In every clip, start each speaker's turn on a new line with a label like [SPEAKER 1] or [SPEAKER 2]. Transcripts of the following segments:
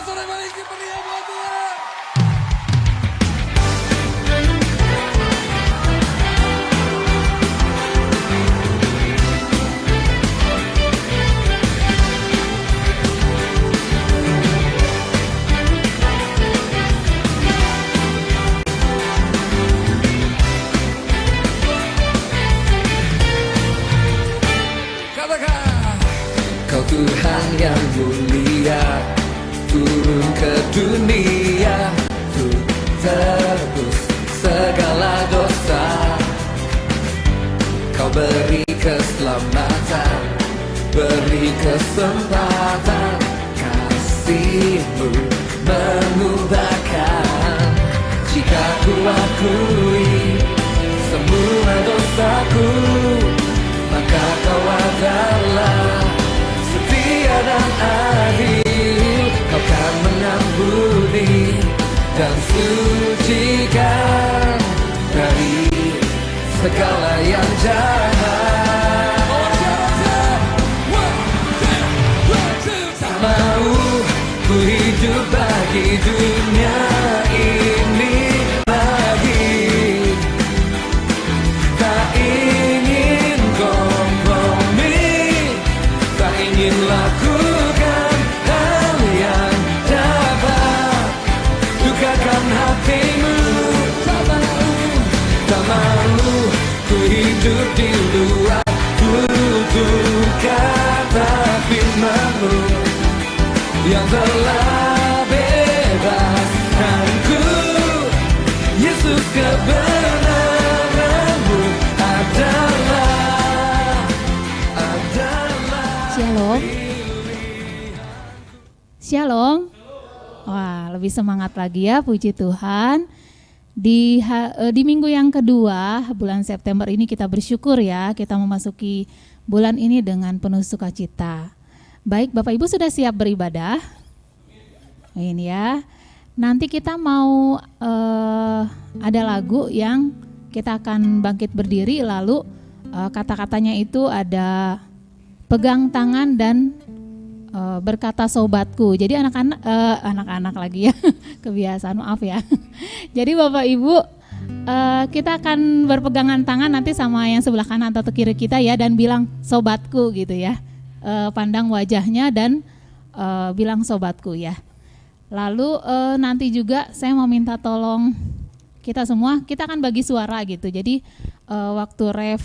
[SPEAKER 1] sorak balik meriah buat Tuhan. Kau Tuhan yang mulia, turun ke dunia untuk tebus segala dosa. Kau beri keselamatan, beri kesempatan, kasih-Mu mengubahkan. Jika ku akui semua dosaku, maka Kau adalah setia dan adil. Kau kan mengampuni dan sucikan dari segala yang jahat. Tak mau ku hidup bagi dunia ini lagi. Tak ingin kompromi, tak ingin lakukan hal yang dapat dukakan hatimu. Tak mau ku hidup di luar tutur kata firman-Mu yang telah bebaskanku. Yesus, kebenaran-Mu adalah
[SPEAKER 2] Shalom. Shalom. Wah, lebih semangat lagi ya, puji Tuhan. Di minggu yang kedua bulan September ini kita bersyukur ya, kita memasuki bulan ini dengan penuh sukacita. Baik, Bapak Ibu sudah siap beribadah? Ini ya. Nanti kita mau ada lagu yang kita akan bangkit berdiri, lalu kata-katanya itu ada pegang tangan dan berkata sobatku. Jadi anak-anak lagi ya, kebiasaan, maaf ya. Jadi Bapak Ibu, kita akan berpegangan tangan nanti sama yang sebelah kanan atau kiri kita ya, dan bilang sobatku gitu ya. Pandang wajahnya dan bilang sobatku ya. Lalu nanti juga saya mau minta tolong kita semua, kita akan bagi suara gitu. Jadi waktu ref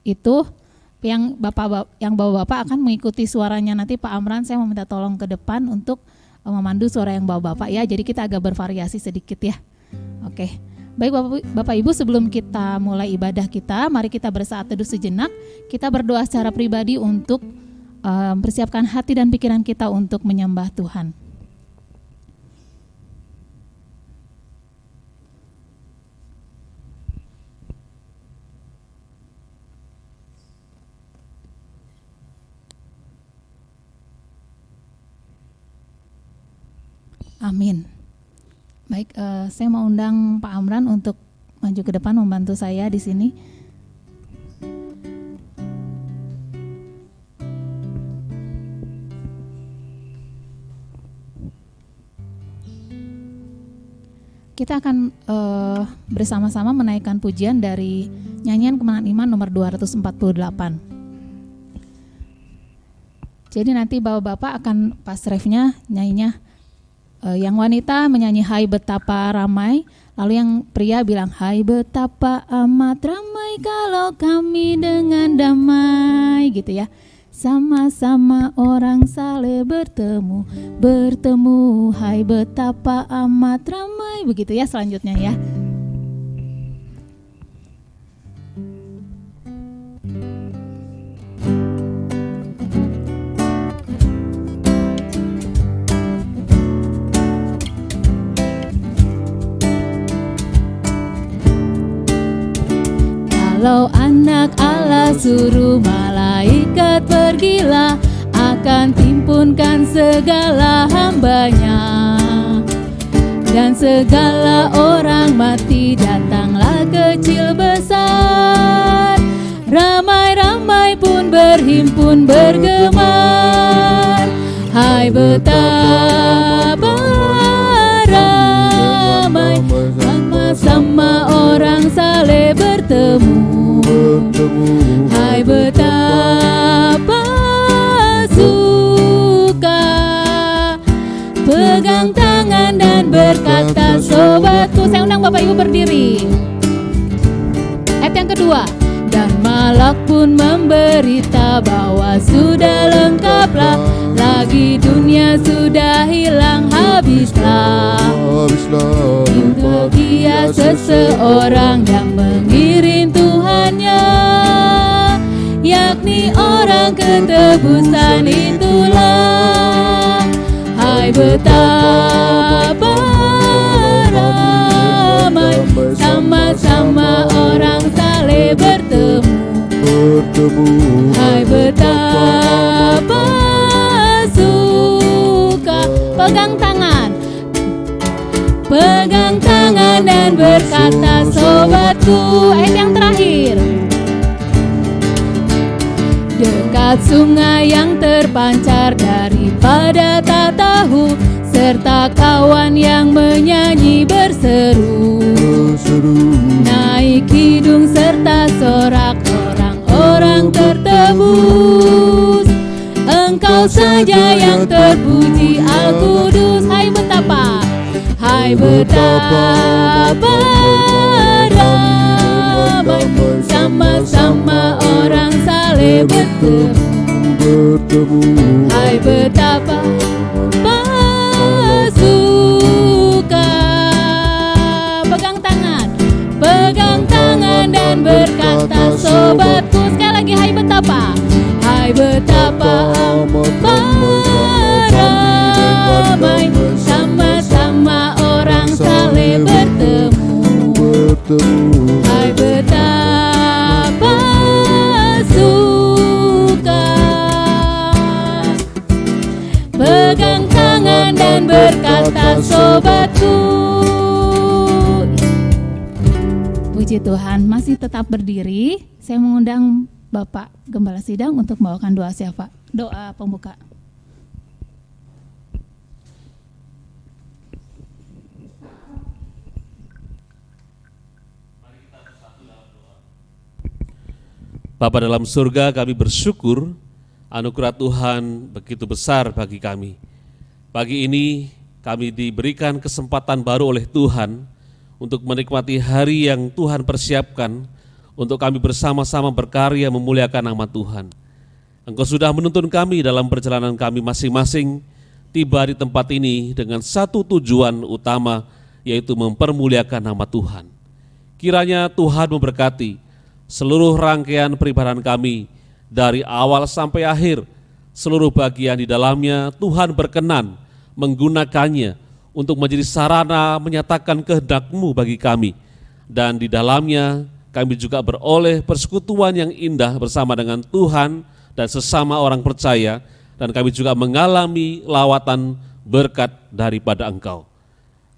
[SPEAKER 2] itu yang bapak-bapak akan mengikuti suaranya nanti Pak Amran, saya mau minta tolong ke depan untuk memandu suara yang bapak-bapak ya. Jadi kita agak bervariasi sedikit ya. Oke. Baik Bapak Ibu, sebelum kita mulai ibadah kita, mari kita bersaat teduh sejenak. Kita berdoa secara pribadi untuk mempersiapkan hati dan pikiran kita untuk menyembah Tuhan. Amin. Baik, saya mau undang Pak Amran untuk maju ke depan membantu saya di sini. Kita akan bersama-sama menaikkan pujian dari nyanyian Kemenangan Iman nomor 248. Jadi nanti bapak-bapak akan pas refnya nyanyinya. Yang wanita menyanyi Hai betapa ramai, lalu yang pria bilang Hai betapa amat ramai kalau kami dengan damai gitu ya. Sama-sama orang saleh bertemu, Hai betapa amat ramai, begitu ya selanjutnya ya. Kalau anak Allah suruh malaikat pergilah, akan timpunkan segala hambanya. Dan segala orang mati datanglah kecil besar, ramai-ramai pun berhimpun bergemar. Hai betapa orang saleh bertemu. Hai betapa suka pegang tangan dan berkata sobatku. Saya undang Bapak Ibu berdiri. Ayat yang kedua. Dan malak pun memberita bahwa sudah lengkaplah, lagi dunia sudah hilang habislah. Itu dia seseorang yang mengiring Tuhannya, yakni orang ketebusan itulah. Hai betapa ramai sama-sama orang saleh bertemu. Hai betapa suka pegang tangan dan berkata sobatku. Ayat yang terakhir. Dekat sungai yang terpancar daripada tak tahu, serta kawan yang menyanyi berseru, naik hidung serta sorak orang-orang tertebus. Engkau saja yang terpuji Al-Kudus. Hai betapa ramai sama-sama orang saleh bertemu. Hai betapa suka pegang tangan dan berkata sobatku. Sekali lagi, hai betapa ramai sama-sama orang saleh bertemu. Hai betapa suka pegang tangan dan berkata sobatku. Puji Tuhan, masih tetap berdiri. Saya mengundang Bapak Gembala Sidang untuk membawakan doa pembuka.
[SPEAKER 3] Bapa dalam surga, kami bersyukur anugerah Tuhan begitu besar bagi kami. Pagi ini kami diberikan kesempatan baru oleh Tuhan untuk menikmati hari yang Tuhan persiapkan untuk kami bersama-sama berkarya memuliakan nama Tuhan. Engkau sudah menuntun kami dalam perjalanan kami masing-masing tiba di tempat ini dengan satu tujuan utama, yaitu mempermuliakan nama Tuhan. Kiranya Tuhan memberkati seluruh rangkaian peribadahan kami dari awal sampai akhir. Seluruh bagian di dalamnya Tuhan berkenan menggunakannya untuk menjadi sarana menyatakan kehendak-Mu bagi kami. Dan di dalamnya kami juga beroleh persekutuan yang indah bersama dengan Tuhan dan sesama orang percaya, dan kami juga mengalami lawatan berkat daripada Engkau.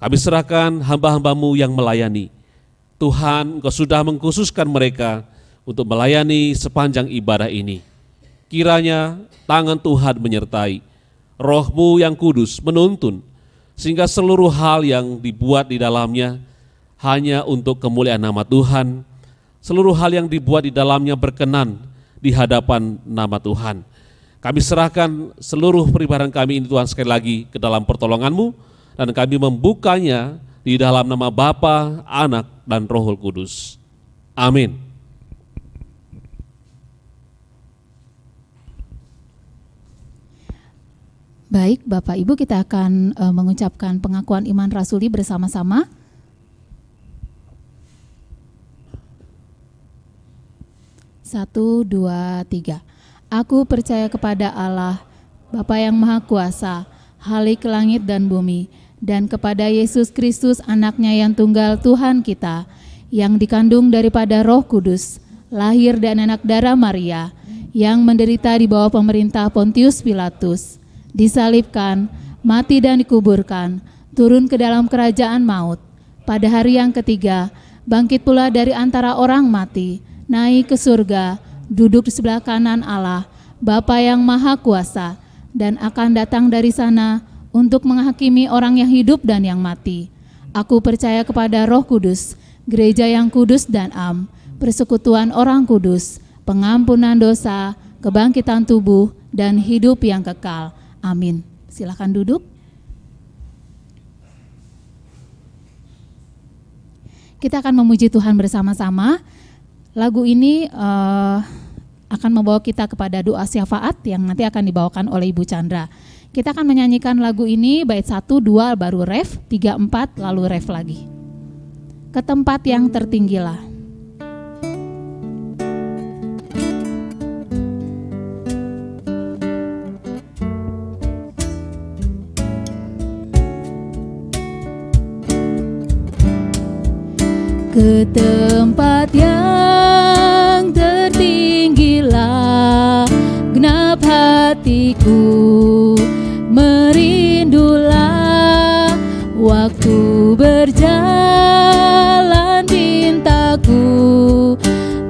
[SPEAKER 3] Kami serahkan hamba-hamba-Mu yang melayani. Tuhan, Engkau sudah mengkhususkan mereka untuk melayani sepanjang ibadah ini. Kiranya tangan Tuhan menyertai, Roh-Mu yang kudus menuntun, sehingga seluruh hal yang dibuat di dalamnya hanya untuk kemuliaan nama Tuhan. Seluruh hal yang dibuat di dalamnya berkenan di hadapan nama Tuhan. Kami serahkan seluruh peribadahan kami ini Tuhan sekali lagi ke dalam pertolongan-Mu, dan kami membukanya di dalam nama Bapa, Anak, dan Roh Kudus. Amin.
[SPEAKER 2] Baik, Bapak Ibu, kita akan mengucapkan pengakuan iman rasuli bersama-sama. Satu, dua, tiga. Aku percaya kepada Allah, Bapa yang Maha Kuasa, Halik langit dan bumi, dan kepada Yesus Kristus anaknya yang tunggal Tuhan kita, yang dikandung daripada Roh Kudus, lahir dan anak darah Maria, yang menderita di bawah pemerintah Pontius Pilatus, disalibkan, mati dan dikuburkan, turun ke dalam kerajaan maut. Pada hari yang ketiga, bangkit pula dari antara orang mati, naik ke surga, duduk di sebelah kanan Allah, Bapa yang Maha Kuasa, dan akan datang dari sana untuk menghakimi orang yang hidup dan yang mati. Aku percaya kepada Roh Kudus, gereja yang kudus dan am, persekutuan orang kudus, pengampunan dosa, kebangkitan tubuh, dan hidup yang kekal. Amin. Silakan duduk. Kita akan memuji Tuhan bersama-sama. Lagu ini akan membawa kita kepada doa syafaat yang nanti akan dibawakan oleh Ibu Chandra. Kita akan menyanyikan lagu ini bait 1, 2 baru ref, 3, 4 lalu ref lagi. Ke tempat yang tertinggilah. Ke tempat yang tertinggilah, genap hatiku merindulah, waktu berjalan pintaku,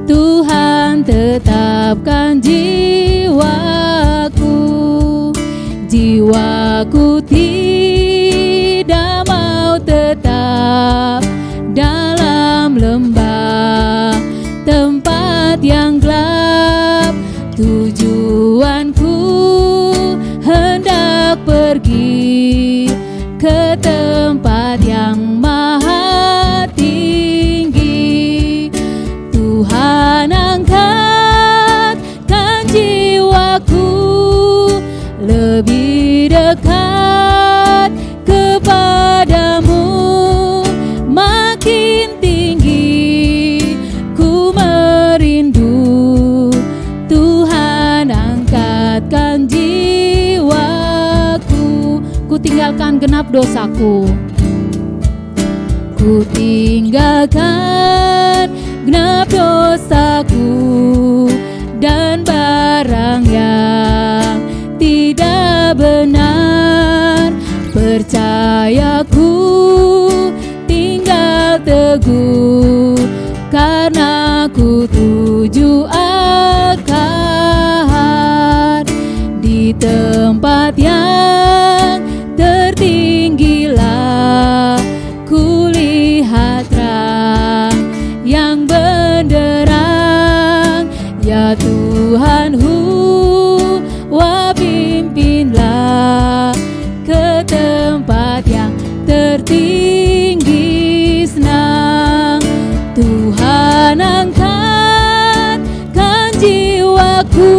[SPEAKER 2] Tuhan tetapkan jiwaku. Jiwaku tidak mau tetap dalam lembah, tempat yang gelap. Tujuanku hendak pergi ke tempat yang maha tinggi. Tuhan angkatkan jiwaku lebih dekat kepadamu. Makin tinggi ku merindu, Tuhan angkatkan jiwaku. Ku tinggalkan genap dosaku, ku tinggalkan genap dosaku, dan barang yang tidak benar. Percayaku tinggal teguh, karena ku tuju akan di tempat yang tertinggilah. Ku lihat terang yang benderang, ya Tuhanku, wah pimpinlah ke tempat yang tertinggi. Senang Tuhan angkatkan jiwaku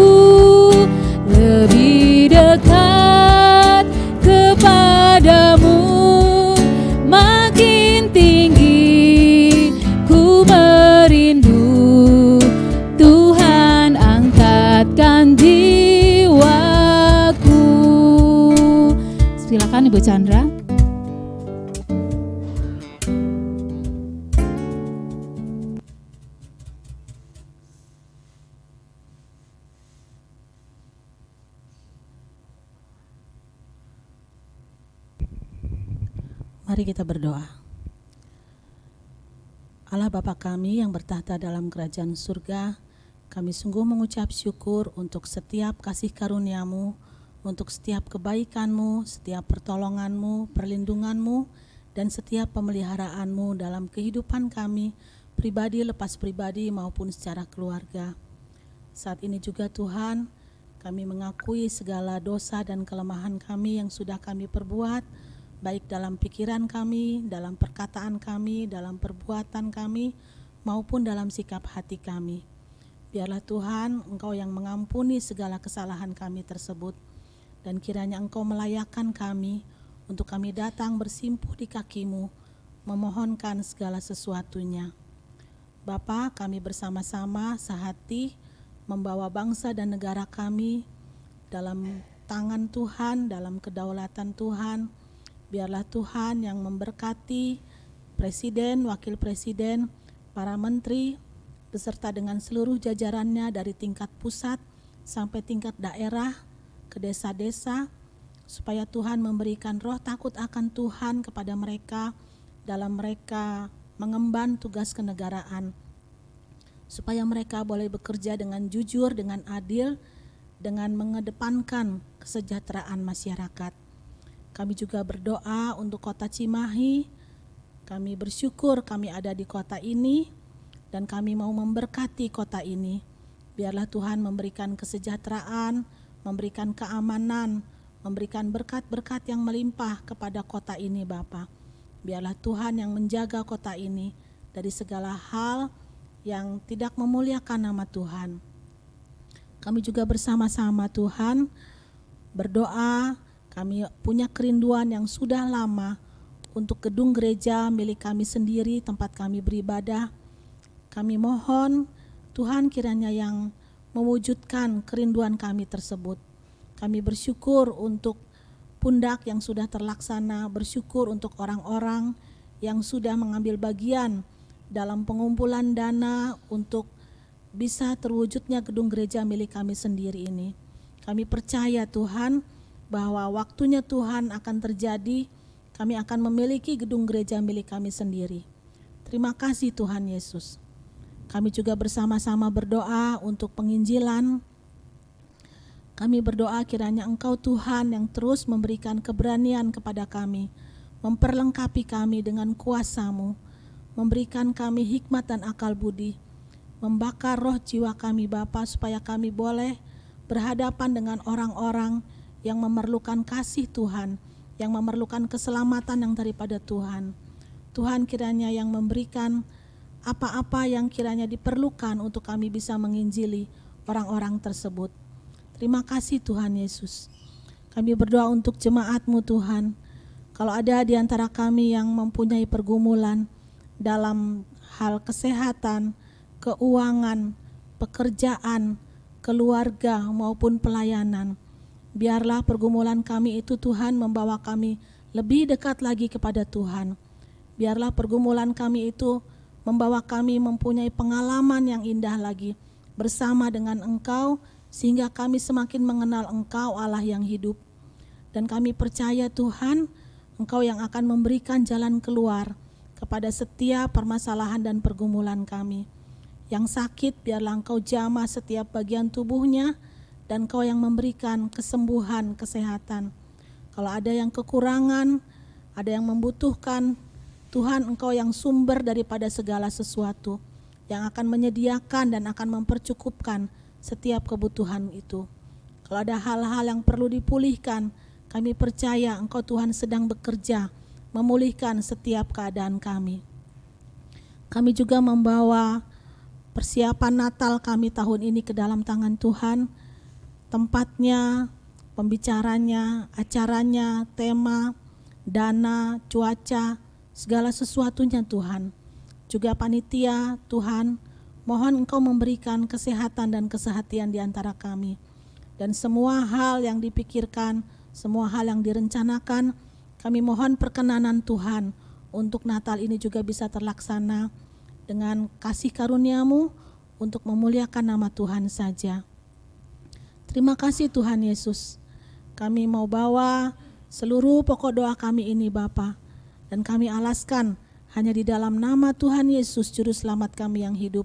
[SPEAKER 2] lebih dekat kepadamu. Makin tinggi ku merindu, Tuhan angkatkan jiwaku. Silakan Ibu Chandra.
[SPEAKER 4] Mari kita berdoa. Allah Bapa kami yang bertahta dalam kerajaan surga, kami sungguh mengucap syukur untuk setiap kasih karunia-Mu, untuk setiap kebaikan-Mu, setiap pertolongan-Mu, perlindungan-Mu, dan setiap pemeliharaan-Mu dalam kehidupan kami, pribadi lepas pribadi maupun secara keluarga. Saat ini juga Tuhan, kami mengakui segala dosa dan kelemahan kami yang sudah kami perbuat, baik dalam pikiran kami, dalam perkataan kami, dalam perbuatan kami, maupun dalam sikap hati kami. Biarlah Tuhan, Engkau yang mengampuni segala kesalahan kami tersebut, dan kiranya Engkau melayakkan kami untuk kami datang bersimpuh di kaki-Mu, memohonkan segala sesuatunya. Bapa, kami bersama-sama sehati membawa bangsa dan negara kami dalam tangan Tuhan, dalam kedaulatan Tuhan. Biarlah Tuhan yang memberkati Presiden, Wakil Presiden, para menteri, beserta dengan seluruh jajarannya dari tingkat pusat sampai tingkat daerah ke desa-desa, supaya Tuhan memberikan roh takut akan Tuhan kepada mereka dalam mereka mengemban tugas kenegaraan, supaya mereka boleh bekerja dengan jujur, dengan adil, dengan mengedepankan kesejahteraan masyarakat. Kami juga berdoa untuk Kota Cimahi. Kami bersyukur kami ada di kota ini dan kami mau memberkati kota ini. Biarlah Tuhan memberikan kesejahteraan, memberikan keamanan, memberikan berkat-berkat yang melimpah kepada kota ini Bapa. Biarlah Tuhan yang menjaga kota ini dari segala hal yang tidak memuliakan nama Tuhan. Kami juga bersama-sama Tuhan berdoa, kami punya kerinduan yang sudah lama untuk gedung gereja milik kami sendiri, tempat kami beribadah. Kami mohon Tuhan kiranya yang mewujudkan kerinduan kami tersebut. Kami bersyukur untuk pundak yang sudah terlaksana, bersyukur untuk orang-orang yang sudah mengambil bagian dalam pengumpulan dana untuk bisa terwujudnya gedung gereja milik kami sendiri ini. Kami percaya Tuhan bahwa waktunya Tuhan akan terjadi, kami akan memiliki gedung gereja milik kami sendiri. Terima kasih Tuhan Yesus. Kami juga bersama-sama berdoa untuk penginjilan. Kami berdoa kiranya Engkau Tuhan yang terus memberikan keberanian kepada kami, memperlengkapi kami dengan kuasa-Mu, memberikan kami hikmat dan akal budi, membakar roh jiwa kami Bapa supaya kami boleh berhadapan dengan orang-orang yang memerlukan kasih Tuhan, yang memerlukan keselamatan yang daripada Tuhan. Tuhan kiranya yang memberikan apa-apa yang kiranya diperlukan untuk kami bisa menginjili orang-orang tersebut. Terima kasih Tuhan Yesus. Kami berdoa untuk jemaat-Mu Tuhan. Kalau ada di antara kami yang mempunyai pergumulan dalam hal kesehatan, keuangan, pekerjaan, keluarga maupun pelayanan, biarlah pergumulan kami itu Tuhan membawa kami lebih dekat lagi kepada Tuhan. Biarlah pergumulan kami itu membawa kami mempunyai pengalaman yang indah lagi bersama dengan Engkau, sehingga kami semakin mengenal Engkau Allah yang hidup. Dan kami percaya Tuhan, Engkau yang akan memberikan jalan keluar kepada setiap permasalahan dan pergumulan kami. Yang sakit biarlah Engkau jamah setiap bagian tubuhnya, dan Engkau yang memberikan kesembuhan, kesehatan. Kalau ada yang kekurangan, ada yang membutuhkan, Tuhan Engkau yang sumber daripada segala sesuatu, yang akan menyediakan dan akan mempercukupkan setiap kebutuhan itu. Kalau ada hal-hal yang perlu dipulihkan, kami percaya Engkau Tuhan sedang bekerja memulihkan setiap keadaan kami. Kami juga membawa persiapan Natal kami tahun ini ke dalam tangan Tuhan. Tempatnya, pembicaranya, acaranya, tema, dana, cuaca, segala sesuatunya Tuhan. Juga panitia Tuhan, mohon Engkau memberikan kesehatan dan kesehatian di antara kami. Dan semua hal yang dipikirkan, semua hal yang direncanakan, kami mohon perkenanan Tuhan untuk Natal ini juga bisa terlaksana dengan kasih karunia-Mu untuk memuliakan nama Tuhan saja. Terima kasih Tuhan Yesus. Kami mau bawa seluruh pokok doa kami ini Bapa, dan kami alaskan hanya di dalam nama Tuhan Yesus Juru Selamat kami yang hidup.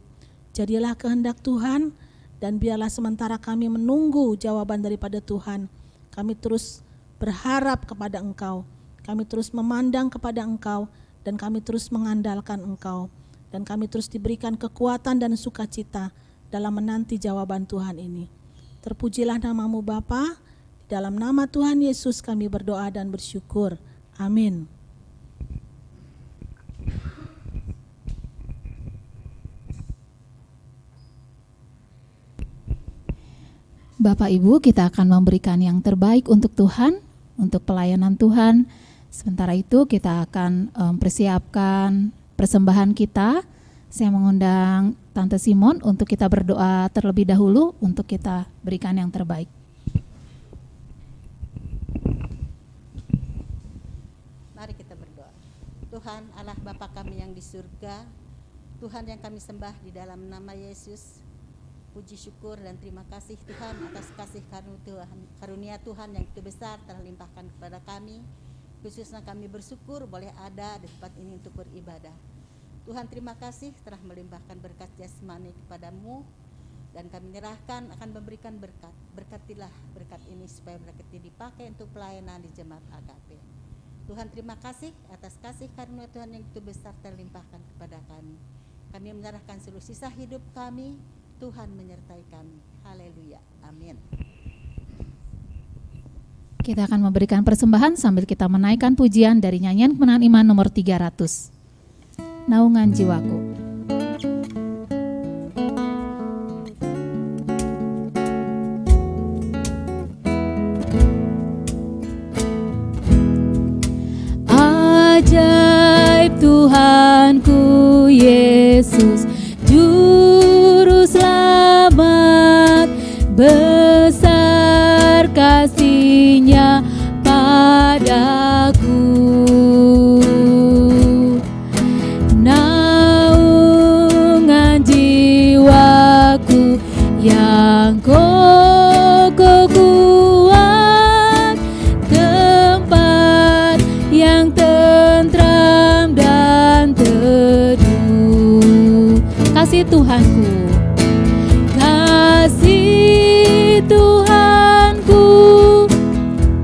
[SPEAKER 4] Jadilah kehendak Tuhan, dan biarlah sementara kami menunggu jawaban daripada Tuhan, kami terus berharap kepada Engkau. Kami terus memandang kepada Engkau, dan kami terus mengandalkan Engkau, dan kami terus diberikan kekuatan dan sukacita dalam menanti jawaban Tuhan ini. Terpujilah nama-Mu Bapa, di dalam nama Tuhan Yesus kami berdoa dan bersyukur. Amin.
[SPEAKER 2] Bapak Ibu, kita akan memberikan yang terbaik untuk Tuhan, untuk pelayanan Tuhan. Sementara itu kita akan persiapkan persembahan kita. Saya mengundang Tante Simon untuk kita berdoa terlebih dahulu untuk kita berikan yang terbaik.
[SPEAKER 5] Mari kita berdoa. Tuhan Allah Bapa kami yang di surga, Tuhan yang kami sembah di dalam nama Yesus, puji syukur dan terima kasih Tuhan atas kasih karunia Tuhan yang begitu besar telah limpahkan kepada kami. Khususnya kami bersyukur boleh ada di tempat ini untuk beribadah. Tuhan terima kasih telah melimpahkan berkat jasmani kepadamu, dan kami menyerahkan akan memberikan berkat. Berkatilah berkat ini supaya berkat ini dipakai untuk pelayanan di jemaat AKP. Tuhan, terima kasih atas kasih karunia Tuhan yang begitu besar terlimpahkan kepada kami. Kami menyerahkan seluruh sisa hidup kami, Tuhan menyertai kami. Haleluya, amin.
[SPEAKER 2] Kita akan memberikan persembahan sambil kita menaikkan pujian dari nyanyian kemenangan iman nomor 300. Naungan jiwaku. Ajaib Tuhanku Yesus, Juru Selamat, besar kasih-Nya padaku. Naungan jiwaku yang kokoh kuat, tempat yang tentram dan teduh. Kasih Tuhanku, kasih Tuhanku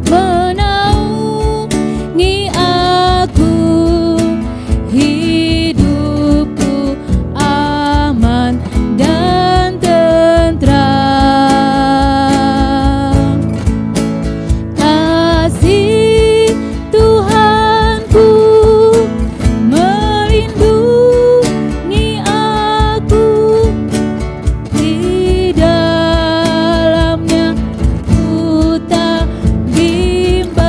[SPEAKER 2] menaungi aku, hidupku aman dan tentram. Kasih Tuhanku melindungi aku, di dalamnya ku tak bimbang,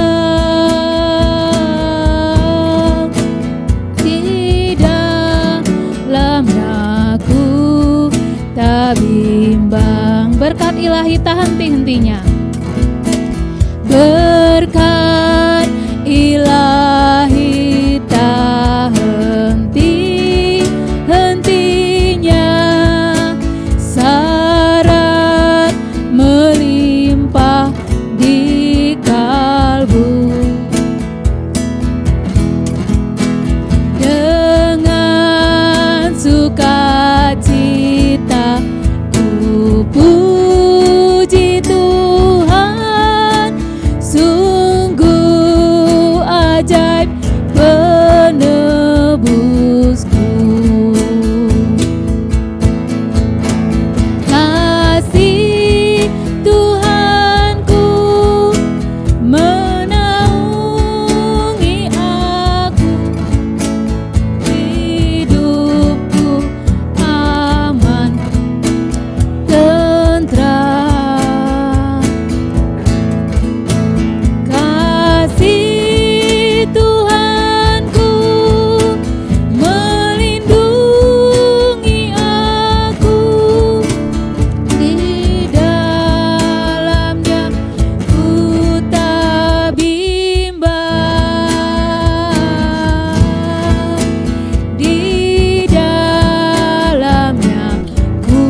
[SPEAKER 2] di dalamnya ku tak bimbang. Berkat ilahi tak henti-hentinya, berkat ilahi tak henti-hentinya, syarat melimpah di kalbu. Dengan sukacita ku puji Tuhan, sungguh ajaib penebusku. Kasih Tuhanku menaungi aku, hidupku aman tentram. Kasih Tuhanku melindungi aku, di dalamnya ku tak bimbang, di dalamnya ku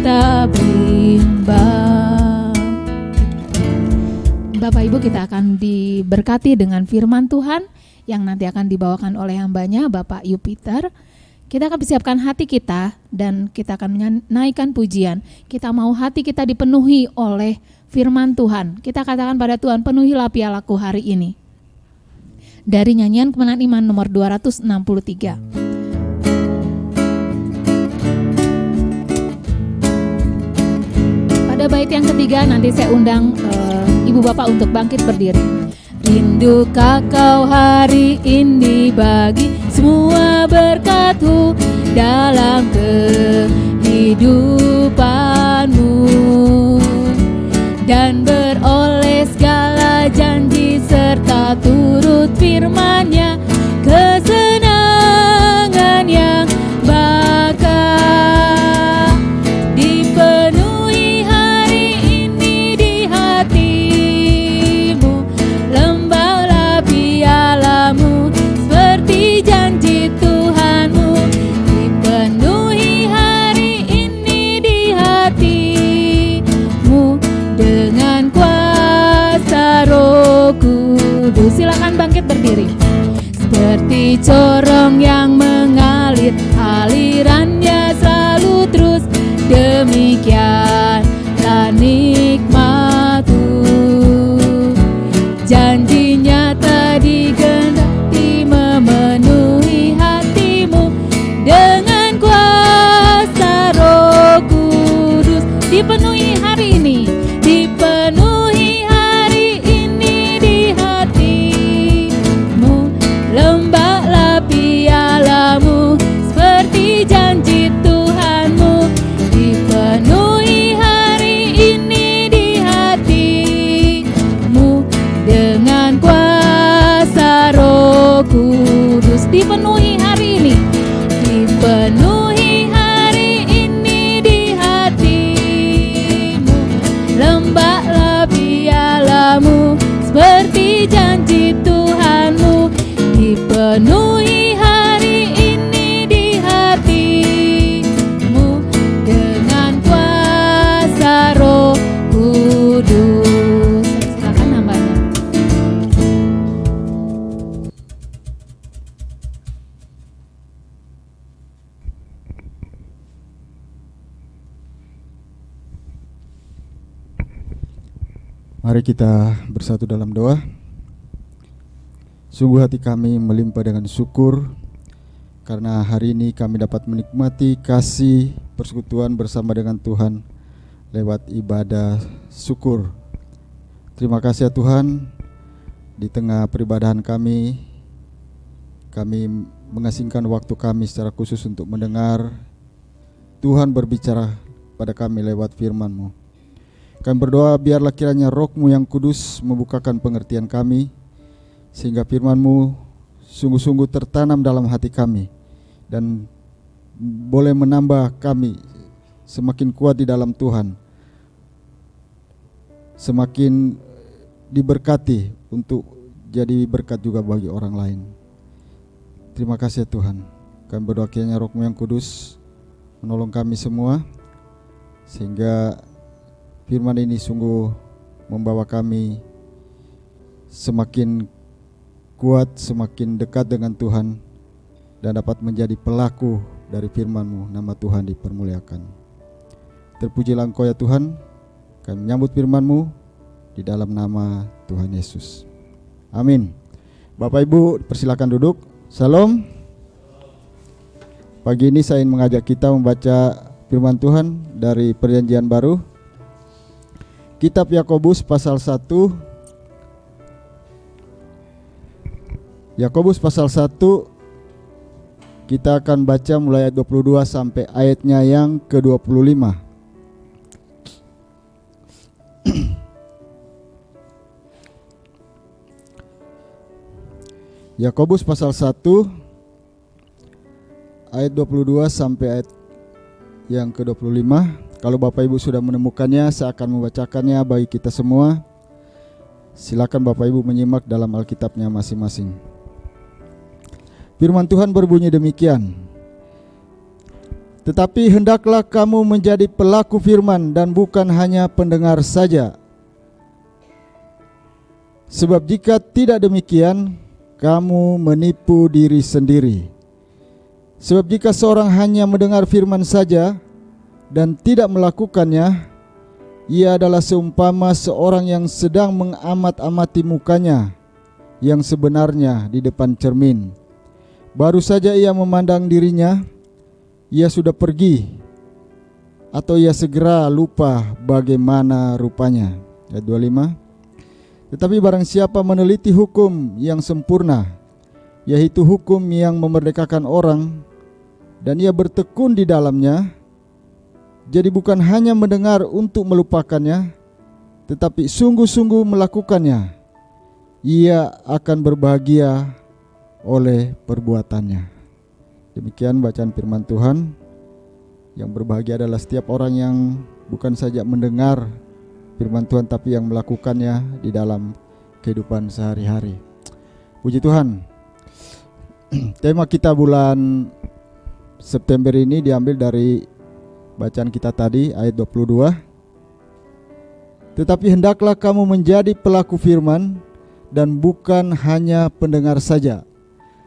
[SPEAKER 2] tak bimbang. Bapak Ibu, kita akan diberkati dengan firman Tuhan yang nanti akan dibawakan oleh hambanya Bapak Yupiter. Kita akan persiapkan hati kita dan kita akan menaikkan pujian. Kita mau hati kita dipenuhi oleh firman Tuhan. Kita katakan pada Tuhan, penuhilah pialaku hari ini. Dari nyanyian kemenangan iman nomor 263. Pada bait yang ketiga nanti saya undang Ibu Bapak untuk bangkit berdiri. Rindukah kau hari ini bagi semua berkat-Mu dalam kehidupanmu, dan beroleh segala janji serta turut firman-Nya, kesenangan yang bakal dipenuhi hari ini di hatimu. Lembahlah pialamu seperti janji Tuhanmu, dipenuhi hari ini di hatimu dengan kuasa Roh Kudus. Silakan bangkit berdiri. Seperti corong yang mengalir, alirannya selalu terus, demikianlah nikmat-Mu. Janji-Nya tadi dipenuhi hari ini. Dipenuhi hari ini di hatimu, lembah bialamu seperti janji Tuhanmu. Dipenuhi hari ini di hatimu dengan kuasa Roh Kudus. Silakan nambahnya.
[SPEAKER 6] Mari kita bersatu dalam doa. Sungguh hati kami melimpah dengan syukur karena hari ini kami dapat menikmati kasih persekutuan bersama dengan Tuhan lewat ibadah syukur. Terima kasih ya Tuhan, di tengah peribadahan kami mengasingkan waktu kami secara khusus untuk mendengar Tuhan berbicara pada kami lewat firman-Mu. Kami berdoa biarlah kiranya Roh-Mu yang kudus membukakan pengertian kami, sehingga firman-Mu sungguh-sungguh tertanam dalam hati kami dan boleh menambah kami semakin kuat di dalam Tuhan, semakin diberkati untuk jadi berkat juga bagi orang lain. Terima kasih ya Tuhan. Kami berdoa kiranya Roh-Mu yang kudus menolong kami semua, sehingga firman ini sungguh membawa kami semakin kuat, semakin dekat dengan Tuhan, dan dapat menjadi pelaku dari firman-Mu. Nama Tuhan dipermuliakan. Terpujilah Engkau ya Tuhan. Kami menyambut firman-Mu di dalam nama Tuhan Yesus. Amin. Bapak Ibu persilakan duduk. Salam. Pagi ini saya ingin mengajak kita membaca firman Tuhan dari Perjanjian Baru, Kitab Yakobus pasal 1. Yakobus pasal 1, kita akan baca mulai ayat 22 sampai ayatnya yang ke-25. Yakobus pasal 1 ayat 22 sampai ayat yang ke-25. Kalau Bapak Ibu sudah menemukannya, saya akan membacakannya bagi kita semua. Silakan Bapak Ibu menyimak dalam Alkitabnya masing-masing. Firman Tuhan berbunyi demikian. Tetapi hendaklah kamu menjadi pelaku firman dan bukan hanya pendengar saja. Sebab jika tidak demikian, kamu menipu diri sendiri. Sebab jika seorang hanya mendengar firman saja dan tidak melakukannya, ia adalah seumpama seorang yang sedang mengamat-amati mukanya yang sebenarnya di depan cermin. Baru saja ia memandang dirinya, ia sudah pergi, atau ia segera lupa bagaimana rupanya. Ayat 25. Tetapi barang siapa meneliti hukum yang sempurna, yaitu hukum yang memerdekakan orang, dan ia bertekun di dalamnya, jadi bukan hanya mendengar untuk melupakannya, tetapi sungguh-sungguh melakukannya, ia akan berbahagia oleh perbuatannya. Demikian bacaan firman Tuhan. Yang berbahagia adalah setiap orang yang bukan saja mendengar firman Tuhan, tapi yang melakukannya di dalam kehidupan sehari-hari. Puji Tuhan. Tema kita bulan September ini diambil dari bacaan kita tadi, ayat 22. Tetapi hendaklah kamu menjadi pelaku firman dan bukan hanya pendengar saja.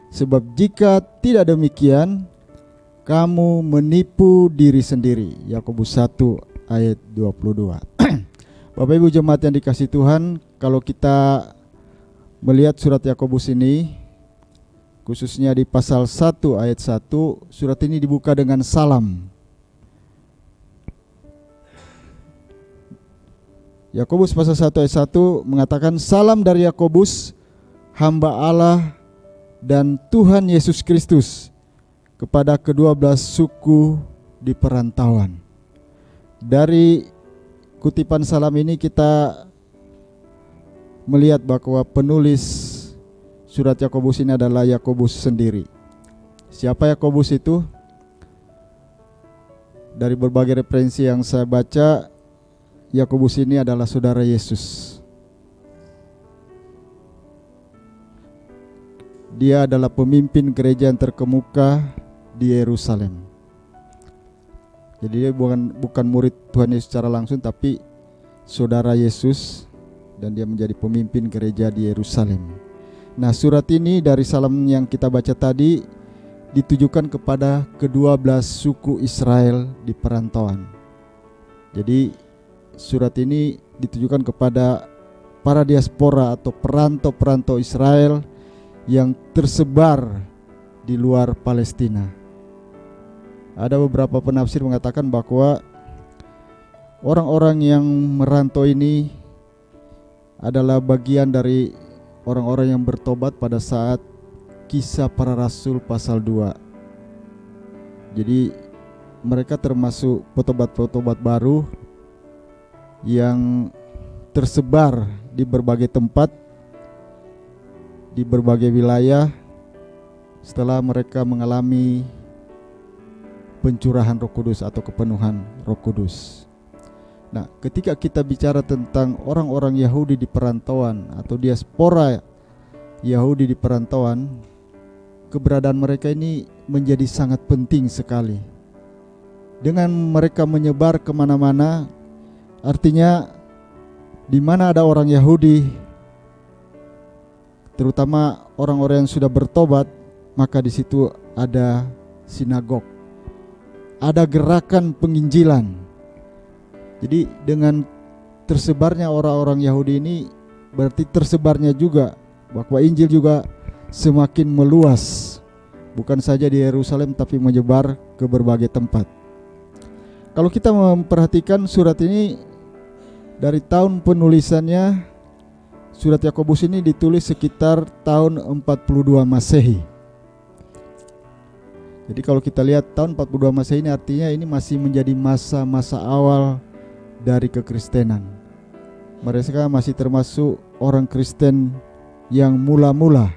[SPEAKER 6] Sebab jika tidak demikian, kamu menipu diri sendiri. Yakobus 1 ayat 22. Bapak Ibu jemaat yang dikasihi Tuhan, kalau kita melihat surat Yakobus ini, khususnya di pasal 1 ayat 1, surat ini dibuka dengan salam. Yakobus pasal 1 ayat 1 mengatakan, salam dari Yakobus, hamba Allah dan Tuhan Yesus Kristus, kepada ke-12 suku di perantauan. Dari kutipan salam ini kita melihat bahwa penulis surat Yakobus ini adalah Yakobus sendiri. Siapa Yakobus itu? Dari berbagai referensi yang saya baca, Yakobus ini adalah saudara Yesus. Dia adalah pemimpin gereja yang terkemuka di Yerusalem. Jadi dia bukan murid Tuhan Yesus secara langsung, tapi saudara Yesus, dan dia menjadi pemimpin gereja di Yerusalem. Nah, surat ini dari salam yang kita baca tadi ditujukan kepada ke-12 suku Israel di perantauan. Jadi surat ini ditujukan kepada para diaspora atau perantau-perantau Israel yang tersebar di luar Palestina. Ada beberapa penafsir mengatakan bahwa orang-orang yang merantau ini adalah bagian dari orang-orang yang bertobat pada saat Kisah Para Rasul pasal 2. Jadi mereka termasuk petobat-petobat baru yang tersebar di berbagai tempat, di berbagai wilayah setelah mereka mengalami pencurahan Roh Kudus atau kepenuhan Roh Kudus. Nah, ketika kita bicara tentang orang-orang Yahudi di perantauan atau diaspora Yahudi di perantauan, keberadaan mereka ini menjadi sangat penting sekali. Dengan mereka menyebar kemana-mana, artinya di mana ada orang Yahudi, terutama orang-orang yang sudah bertobat, maka di situ ada sinagog, ada gerakan penginjilan. Jadi dengan tersebarnya orang-orang Yahudi ini berarti tersebarnya juga bahwa Injil juga semakin meluas, bukan saja di Yerusalem tapi menyebar ke berbagai tempat. Kalau kita memperhatikan surat ini dari tahun penulisannya, surat Yakobus ini ditulis sekitar tahun 42 Masehi. Jadi kalau kita lihat tahun 42 Masehi ini artinya ini masih menjadi masa-masa awal dari kekristenan. Mereka masih termasuk orang Kristen yang mula-mula.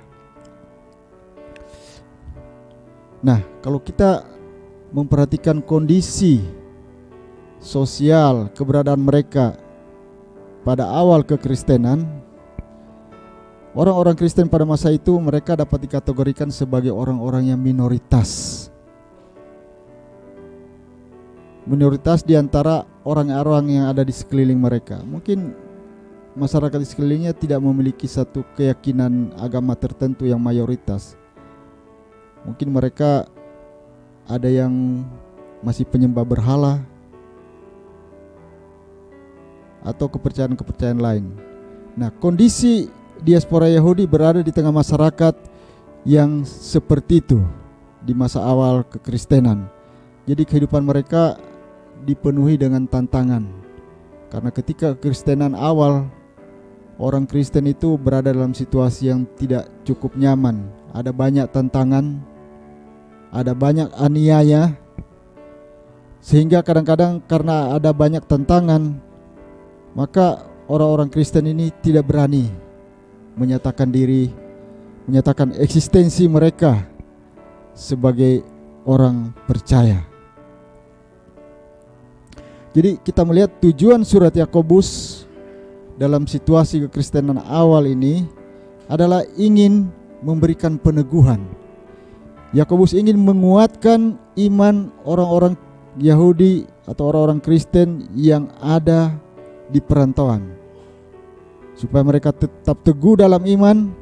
[SPEAKER 6] Nah, kalau kita memperhatikan kondisi sosial keberadaan mereka pada awal kekristenan, orang-orang Kristen pada masa itu mereka dapat dikategorikan sebagai orang-orang yang minoritas. Minoritas di antara orang-orang yang ada di sekeliling mereka. Mungkin masyarakat di sekelilingnya tidak memiliki satu keyakinan agama tertentu yang mayoritas. Mungkin mereka ada yang masih penyembah berhala atau kepercayaan-kepercayaan lain. Nah, kondisi diaspora Yahudi berada di tengah masyarakat yang seperti itu di masa awal kekristenan. Jadi kehidupan mereka dipenuhi dengan tantangan. Karena ketika kekristenan awal, orang Kristen itu berada dalam situasi yang tidak cukup nyaman. Ada banyak tantangan, ada banyak aniaya, sehingga kadang-kadang karena ada banyak tantangan, maka orang-orang Kristen ini tidak berani menyatakan diri, menyatakan eksistensi mereka sebagai orang percaya. Jadi kita melihat tujuan surat Yakobus dalam situasi kekristenan awal ini adalah ingin memberikan peneguhan. Yakobus ingin menguatkan iman orang-orang Yahudi atau orang-orang Kristen yang ada di perantauan, supaya mereka tetap teguh dalam iman,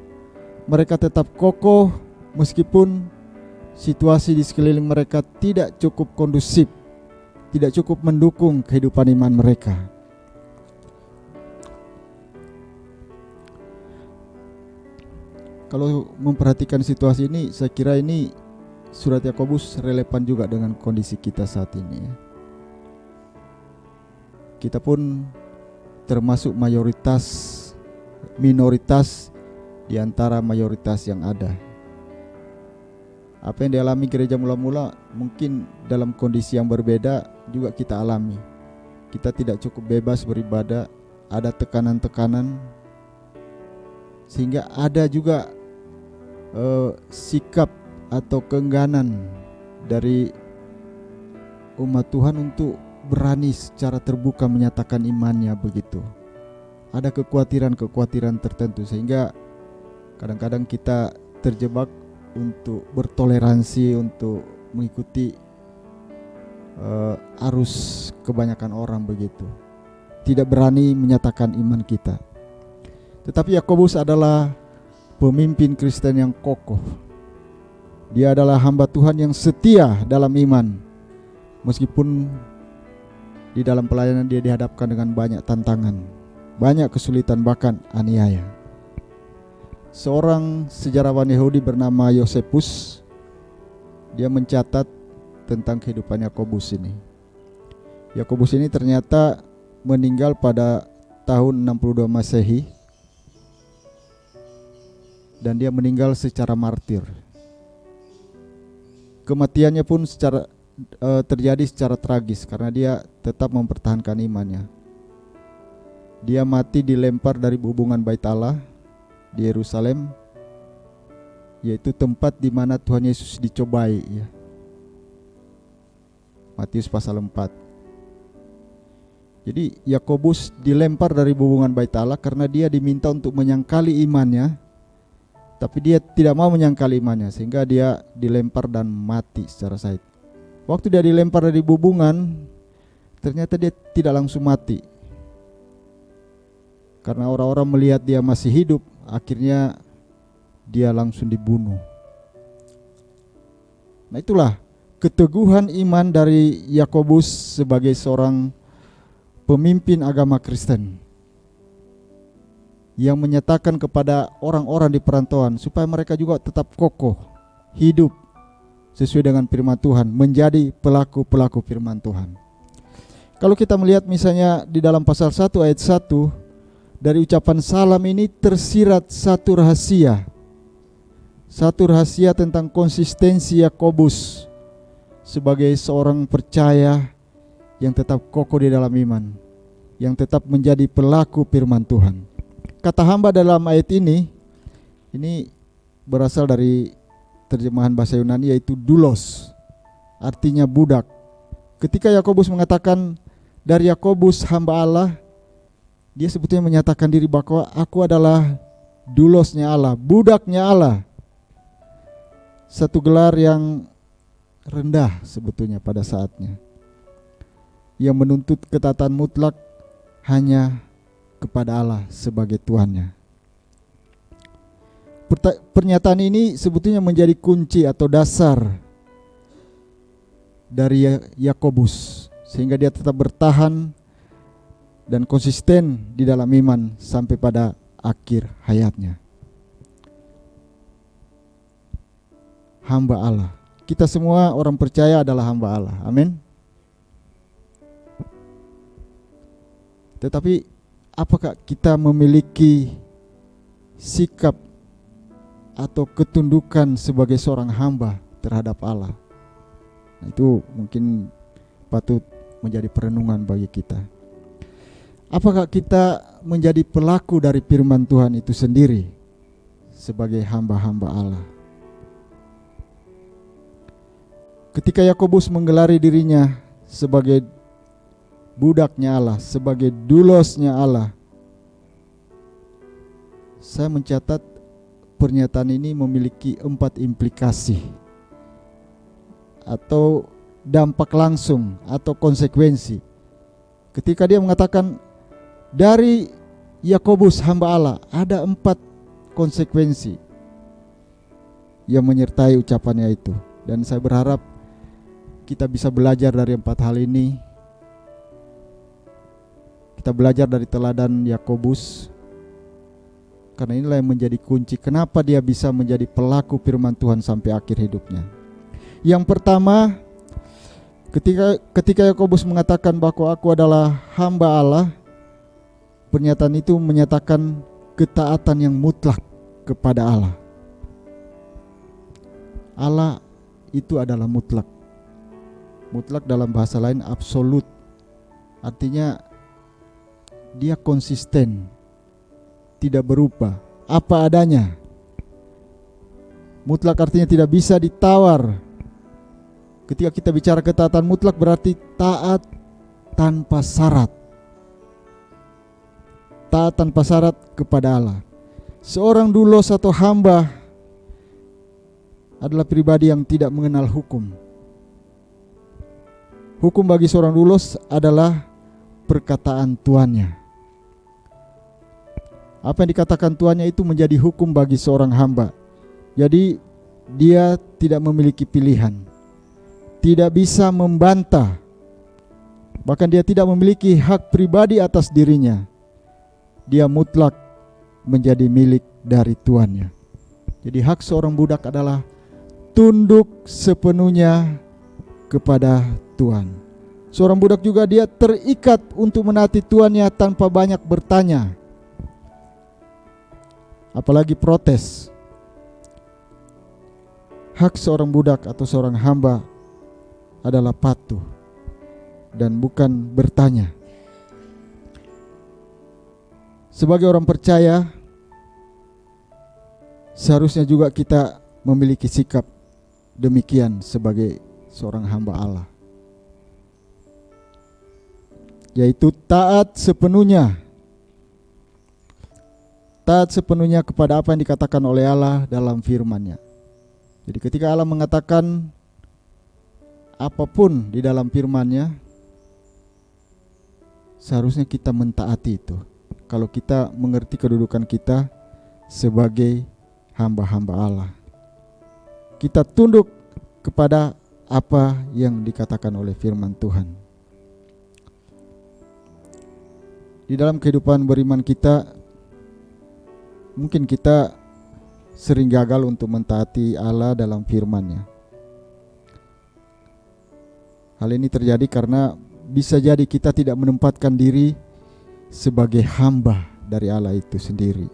[SPEAKER 6] mereka tetap kokoh meskipun situasi di sekeliling mereka tidak cukup kondusif, tidak cukup mendukung kehidupan iman mereka. Kalau memperhatikan situasi ini, saya kira ini surat Yakobus relevan juga dengan kondisi kita saat ini. Kita pun termasuk minoritas di antara mayoritas yang ada. Apa yang dialami gereja mula-mula mungkin dalam kondisi yang berbeda juga kita alami. Kita tidak cukup bebas beribadah, ada tekanan-tekanan, sehingga ada juga sikap atau keengganan dari umat Tuhan untuk berani secara terbuka menyatakan imannya begitu. Ada kekhawatiran-kekhawatiran tertentu sehingga kadang-kadang kita terjebak untuk bertoleransi, untuk mengikuti arus kebanyakan orang begitu. Tidak berani menyatakan iman kita. Tetapi Yakobus adalah pemimpin Kristen yang kokoh. Dia adalah hamba Tuhan yang setia dalam iman. Meskipun di dalam pelayanan dia dihadapkan dengan banyak tantangan, banyak kesulitan, bahkan aniaya. Seorang sejarawan Yahudi bernama Yosefus, dia mencatat tentang kehidupan Yakobus ini. Yakobus ini ternyata meninggal pada tahun 62 Masehi, dan dia meninggal secara martir. Kematiannya pun terjadi secara tragis karena dia tetap mempertahankan imannya. Dia mati dilempar dari hubungan Bait Allah di Yerusalem, yaitu tempat di mana Tuhan Yesus dicobai, ya. Matius pasal 4. Jadi Yakobus dilempar dari hubungan Bait Allah karena dia diminta untuk menyangkali imannya, tapi dia tidak mau menyangkali imannya sehingga dia dilempar dan mati secara sahid. Waktu dia dilempar dari hubungan, ternyata dia tidak langsung mati. Karena orang-orang melihat dia masih hidup, akhirnya dia langsung dibunuh. Nah, itulah keteguhan iman dari Yakobus sebagai seorang pemimpin agama Kristen yang menyatakan kepada orang-orang di perantauan supaya mereka juga tetap kokoh, hidup sesuai dengan firman Tuhan, menjadi pelaku-pelaku firman Tuhan. Kalau kita melihat misalnya di dalam pasal 1 ayat 1, dari ucapan salam ini tersirat satu rahasia tentang konsistensi Yakobus sebagai seorang percaya yang tetap kokoh di dalam iman, yang tetap menjadi pelaku firman Tuhan. Kata hamba dalam ayat ini berasal dari terjemahan bahasa Yunani, yaitu doulos, artinya budak. Ketika Yakobus mengatakan dari Yakobus hamba Allah, dia sebetulnya menyatakan diri bahwa aku adalah doulosnya Allah, budaknya Allah. Satu gelar yang rendah sebetulnya pada saatnya, yang menuntut ketaatan mutlak hanya kepada Allah sebagai Tuhannya. Pernyataan ini sebetulnya menjadi kunci atau dasar dari Yakobus sehingga dia tetap bertahan dan konsisten di dalam iman sampai pada akhir hayatnya. Hamba Allah. Kita semua orang percaya adalah hamba Allah. Amin. Tetapi apakah kita memiliki sikap atau ketundukan sebagai seorang hamba terhadap Allah? Nah, itu mungkin patut menjadi perenungan bagi kita. Apakah kita menjadi pelaku dari firman Tuhan itu sendiri sebagai hamba-hamba Allah? Ketika Yakobus menggelari dirinya sebagai budaknya Allah, sebagai doulosnya Allah, saya mencatat pernyataan ini memiliki 4 implikasi atau dampak langsung atau konsekuensi. Ketika dia mengatakan dari Yakobus hamba Allah, ada 4 konsekuensi yang menyertai ucapannya itu. Dan saya berharap kita bisa belajar dari 4 hal ini. Kita belajar dari teladan Yakobus, karena inilah yang menjadi kunci kenapa dia bisa menjadi pelaku firman Tuhan sampai akhir hidupnya. Yang pertama, ketika Yakobus mengatakan bahwa aku adalah hamba Allah, pernyataan itu menyatakan ketaatan yang mutlak kepada Allah. Allah itu adalah mutlak. Mutlak dalam bahasa lain absolut. Artinya dia konsisten, tidak berubah, apa adanya. Mutlak artinya tidak bisa ditawar. Ketika kita bicara ketaatan mutlak berarti taat tanpa syarat. Taat tanpa syarat kepada Allah. Seorang doulos atau hamba adalah pribadi yang tidak mengenal hukum. Hukum bagi seorang doulos adalah perkataan tuannya. Apa yang dikatakan tuannya itu menjadi hukum bagi seorang hamba. Jadi dia tidak memiliki pilihan, tidak bisa membantah, bahkan dia tidak memiliki hak pribadi atas dirinya. Dia mutlak menjadi milik dari tuannya. Jadi hak seorang budak adalah tunduk sepenuhnya kepada Tuhan. Seorang budak juga dia terikat untuk menaati tuannya tanpa banyak bertanya, apalagi protes. Hak seorang budak atau seorang hamba adalah patuh dan bukan bertanya. Sebagai orang percaya, seharusnya juga kita memiliki sikap demikian sebagai seorang hamba Allah, yaitu taat sepenuhnya. Taat sepenuhnya kepada apa yang dikatakan oleh Allah dalam firman-Nya. Jadi ketika Allah mengatakan apapun di dalam firman-Nya, seharusnya kita mentaati itu. Kalau kita mengerti kedudukan kita sebagai hamba-hamba Allah, kita tunduk kepada apa yang dikatakan oleh firman Tuhan. Di dalam kehidupan beriman kita, mungkin kita sering gagal untuk mentaati Allah dalam firman-Nya. Hal ini terjadi karena bisa jadi kita tidak menempatkan diri sebagai hamba dari Allah itu sendiri.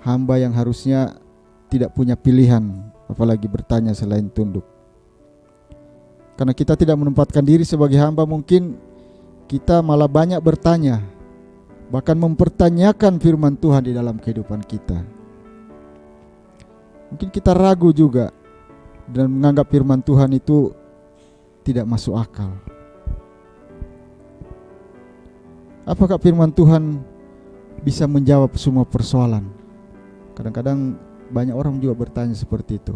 [SPEAKER 6] Hamba yang harusnya tidak punya pilihan, apalagi bertanya selain tunduk. Karena kita tidak menempatkan diri sebagai hamba, mungkin kita malah banyak bertanya, bahkan mempertanyakan firman Tuhan di dalam kehidupan kita. Mungkin kita ragu juga dan menganggap firman Tuhan itu tidak masuk akal. Apakah firman Tuhan bisa menjawab semua persoalan? Kadang-kadang banyak orang juga bertanya seperti itu.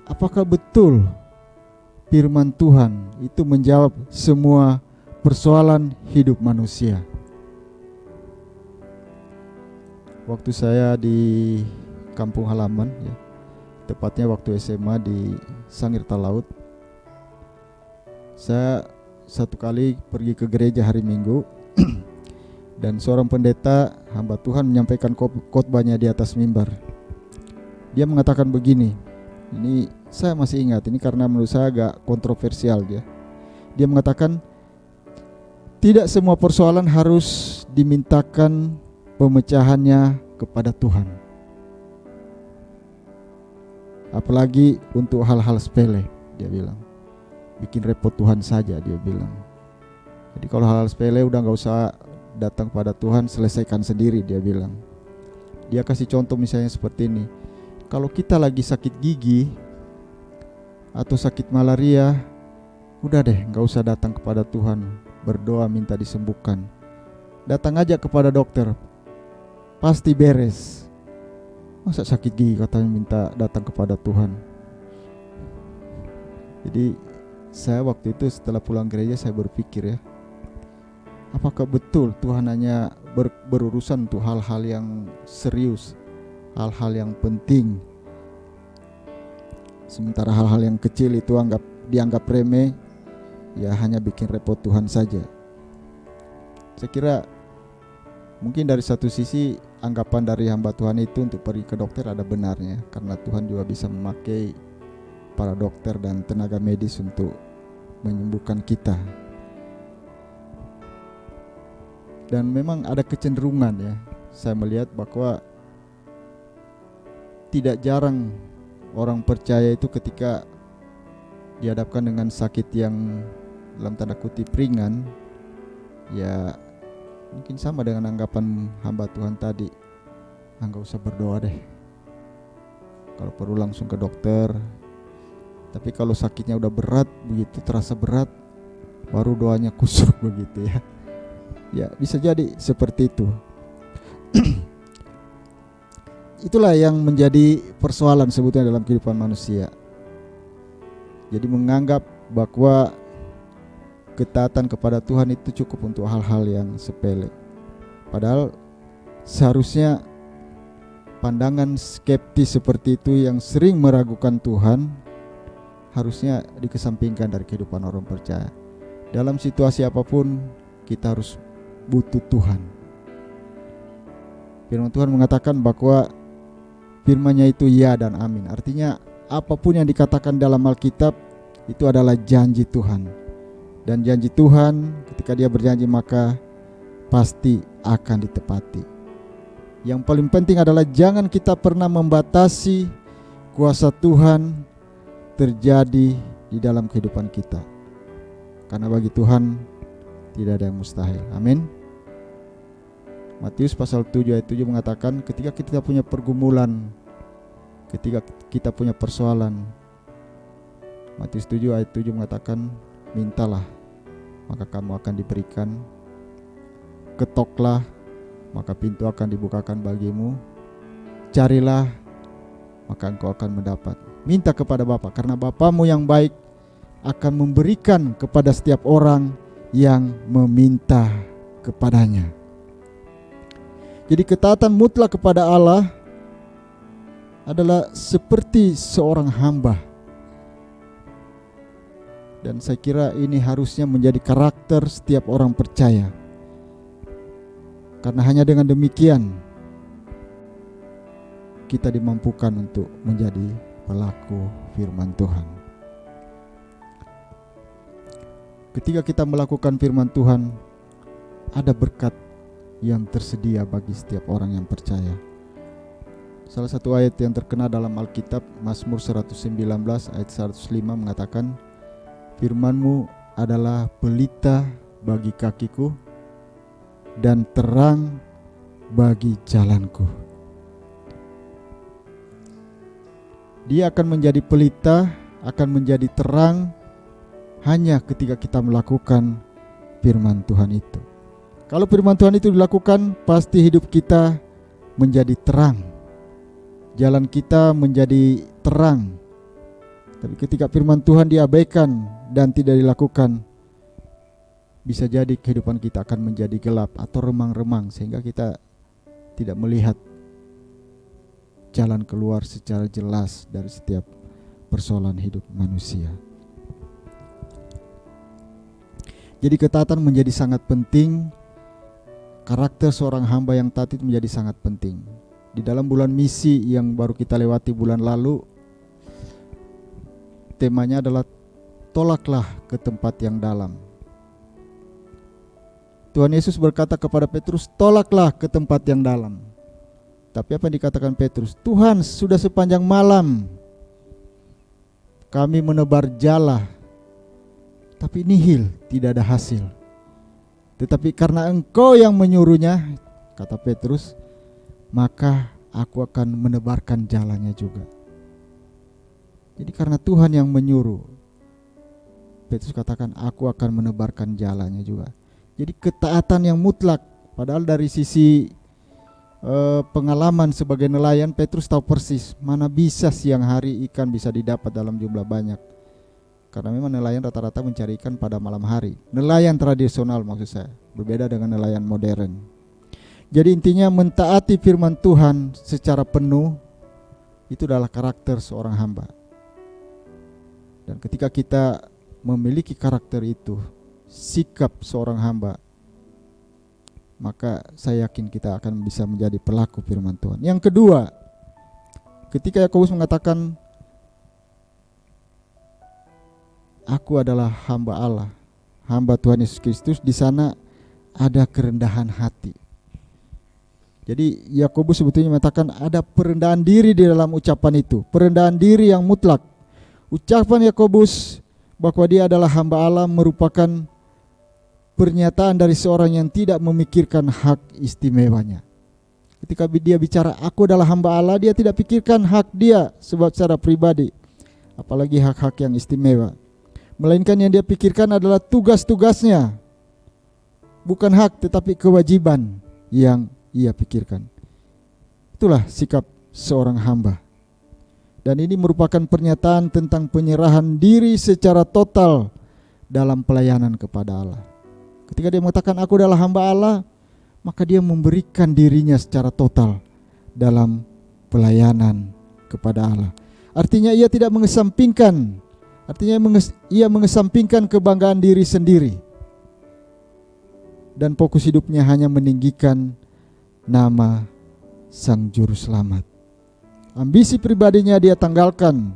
[SPEAKER 6] Apakah betul firman Tuhan itu menjawab semua persoalan hidup manusia? Waktu saya di kampung halaman, ya, tepatnya waktu SMA di Sangir Talaut, saya satu kali pergi ke gereja hari Minggu dan seorang pendeta hamba Tuhan menyampaikan khotbahnya di atas mimbar. Dia mengatakan begini, ini saya masih ingat, ini karena menurut saya agak kontroversial ya. Dia mengatakan tidak semua persoalan harus dimintakan pemecahannya kepada Tuhan, apalagi untuk hal-hal sepele. Dia bilang bikin repot Tuhan saja, dia bilang. Jadi kalau hal-hal sepele udah gak usah datang pada Tuhan, selesaikan sendiri, dia bilang. Dia kasih contoh misalnya seperti ini, kalau kita lagi sakit gigi atau sakit malaria, udah deh gak usah datang kepada Tuhan berdoa minta disembuhkan, datang aja kepada dokter, pasti beres. Masa sakit gigi katanya minta datang kepada Tuhan. Jadi saya waktu itu setelah pulang gereja saya berpikir ya, apakah betul Tuhan hanya berurusan untuk hal-hal yang serius, hal-hal yang penting, sementara hal-hal yang kecil itu dianggap remeh, ya hanya bikin repot Tuhan saja. Saya kira mungkin dari satu sisi anggapan dari hamba Tuhan itu untuk pergi ke dokter ada benarnya, karena Tuhan juga bisa memakai para dokter dan tenaga medis untuk menyembuhkan kita. Dan memang ada kecenderungan ya, saya melihat bahwa tidak jarang orang percaya itu ketika dihadapkan dengan sakit yang dalam tanda kutip ringan, ya mungkin sama dengan anggapan hamba Tuhan tadi, nggak usah berdoa deh, kalau perlu langsung ke dokter. Tapi kalau sakitnya udah berat, begitu terasa berat, baru doanya kusuk begitu ya. Ya bisa jadi seperti itu. Itulah yang menjadi persoalan sebetulnya dalam kehidupan manusia. Jadi menganggap bahwa ketaatan kepada Tuhan itu cukup untuk hal-hal yang sepele. Padahal seharusnya pandangan skeptis seperti itu yang sering meragukan Tuhan harusnya dikesampingkan dari kehidupan orang percaya. Dalam situasi apapun kita harus butuh Tuhan. Firman Tuhan mengatakan bahwa firman-Nya itu ya dan amin. Artinya apapun yang dikatakan dalam Alkitab itu adalah janji Tuhan. Dan janji Tuhan ketika Dia berjanji maka pasti akan ditepati. Yang paling penting adalah jangan kita pernah membatasi kuasa Tuhan terjadi di dalam kehidupan kita. Karena bagi Tuhan tidak ada yang mustahil. Amin. Matius pasal 7 ayat 7 mengatakan ketika kita punya pergumulan, ketika kita punya persoalan, Matius 7 ayat 7 mengatakan mintalah maka kamu akan diberikan, ketoklah maka pintu akan dibukakan bagimu, carilah maka engkau akan mendapat. Minta kepada Bapa karena Bapamu yang baik akan memberikan kepada setiap orang yang meminta kepadanya. Jadi ketaatan mutlak kepada Allah adalah seperti seorang hamba. Dan saya kira ini harusnya menjadi karakter setiap orang percaya. Karena hanya dengan demikian kita dimampukan untuk menjadi pelaku firman Tuhan. Ketika kita melakukan firman Tuhan, ada berkat yang tersedia bagi setiap orang yang percaya. Salah satu ayat yang terkenal dalam Alkitab, Mazmur 119 ayat 105 mengatakan, firman-Mu adalah pelita bagi kakiku dan terang bagi jalanku. Dia akan menjadi pelita, akan menjadi terang hanya ketika kita melakukan firman Tuhan itu. Kalau firman Tuhan itu dilakukan, pasti hidup kita menjadi terang. Jalan kita menjadi terang. Tapi ketika firman Tuhan diabaikan dan tidak dilakukan, bisa jadi kehidupan kita akan menjadi gelap atau remang-remang sehingga kita tidak melihat jalan keluar secara jelas dari setiap persoalan hidup manusia. Jadi ketaatan menjadi sangat penting. Karakter seorang hamba yang taat itu menjadi sangat penting. Di dalam bulan misi yang baru kita lewati bulan lalu, temanya adalah tolaklah ke tempat yang dalam. Tuhan Yesus berkata kepada Petrus, tolaklah ke tempat yang dalam. Tapi apa yang dikatakan Petrus? Tuhan, sudah sepanjang malam kami menebar jala, tapi nihil, tidak ada hasil. Tetapi karena Engkau yang menyuruhnya, kata Petrus, maka aku akan menebarkan jalannya juga. Jadi karena Tuhan yang menyuruh, Petrus katakan aku akan menebarkan jalannya juga. Jadi ketaatan yang mutlak. Padahal dari sisi pengalaman sebagai nelayan, Petrus tahu persis mana bisa siang hari ikan bisa didapat dalam jumlah banyak. Karena memang nelayan rata-rata mencari ikan pada malam hari. Nelayan tradisional maksud saya, berbeda dengan nelayan modern. Jadi intinya mentaati firman Tuhan secara penuh itu adalah karakter seorang hamba. Dan ketika kita memiliki karakter itu, sikap seorang hamba, maka saya yakin kita akan bisa menjadi pelaku firman Tuhan. Yang kedua, ketika Yakobus mengatakan aku adalah hamba Allah, hamba Tuhan Yesus Kristus, di sana ada kerendahan hati. Jadi Yakobus sebetulnya mengatakan ada perendahan diri di dalam ucapan itu, perendahan diri yang mutlak. Ucapan Yakobus bahwa dia adalah hamba Allah merupakan pernyataan dari seorang yang tidak memikirkan hak istimewanya. Ketika dia bicara aku adalah hamba Allah, dia tidak pikirkan hak dia sebab secara pribadi, apalagi hak-hak yang istimewa. Melainkan yang dia pikirkan adalah tugas-tugasnya. Bukan hak tetapi kewajiban yang ia pikirkan. Itulah sikap seorang hamba. Dan ini merupakan pernyataan tentang penyerahan diri secara total dalam pelayanan kepada Allah. Ketika dia mengatakan aku adalah hamba Allah, maka dia memberikan dirinya secara total dalam pelayanan kepada Allah. Artinya ia tidak mengesampingkan, ia mengesampingkan kebanggaan diri sendiri. Dan fokus hidupnya hanya meninggikan nama Sang Juru Selamat. Ambisi pribadinya dia tanggalkan.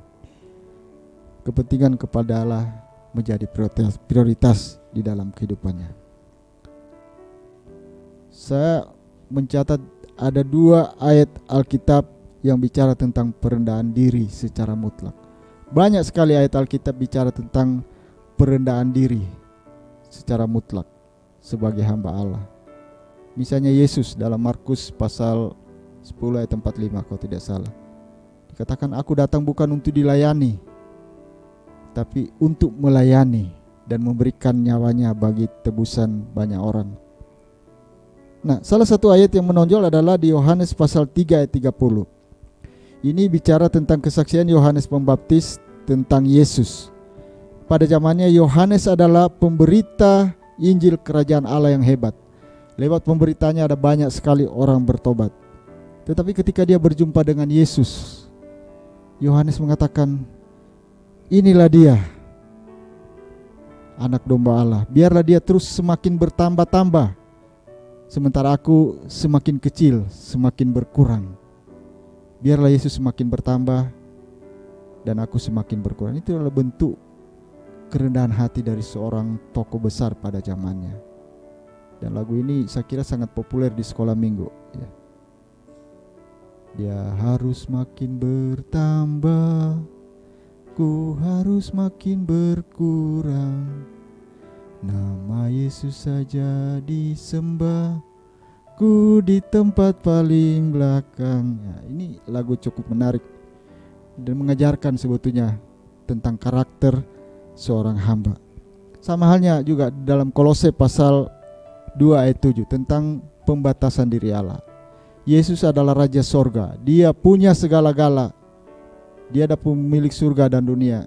[SPEAKER 6] Kepentingan kepada Allah menjadi prioritas di dalam kehidupannya. Saya mencatat ada 2 ayat Alkitab yang bicara tentang perendahan diri secara mutlak. Banyak sekali ayat Alkitab bicara tentang perendahan diri secara mutlak sebagai hamba Allah. Misalnya Yesus dalam Markus pasal 10 ayat 45 kalau tidak salah. Dikatakan aku datang bukan untuk dilayani, tapi untuk melayani dan memberikan nyawanya bagi tebusan banyak orang. Nah, salah satu ayat yang menonjol adalah di Yohanes pasal 3 ayat 30. Ini bicara tentang kesaksian Yohanes Pembaptis tentang Yesus. Pada zamannya Yohanes adalah pemberita Injil Kerajaan Allah yang hebat. Lewat pemberitanya ada banyak sekali orang bertobat. Tetapi ketika dia berjumpa dengan Yesus, Yohanes mengatakan, inilah dia, anak domba Allah. Biarlah dia terus semakin bertambah-tambah, sementara aku semakin kecil, semakin berkurang. Biarlah Yesus semakin bertambah dan aku semakin berkurang. Itu adalah bentuk kerendahan hati dari seorang tokoh besar pada zamannya. Dan lagu ini saya kira sangat populer di sekolah minggu ya. Dia harus makin bertambah, ku harus makin berkurang. Nama Yesus saja disembah, ku di tempat paling belakang. Ya, ini lagu cukup menarik dan mengajarkan sebetulnya tentang karakter seorang hamba. Sama halnya juga dalam Kolose pasal 2 ayat 7 tentang pembatasan diri Allah. Yesus adalah Raja Sorga, dia punya segala-gala. Dia adalah pemilik surga dan dunia.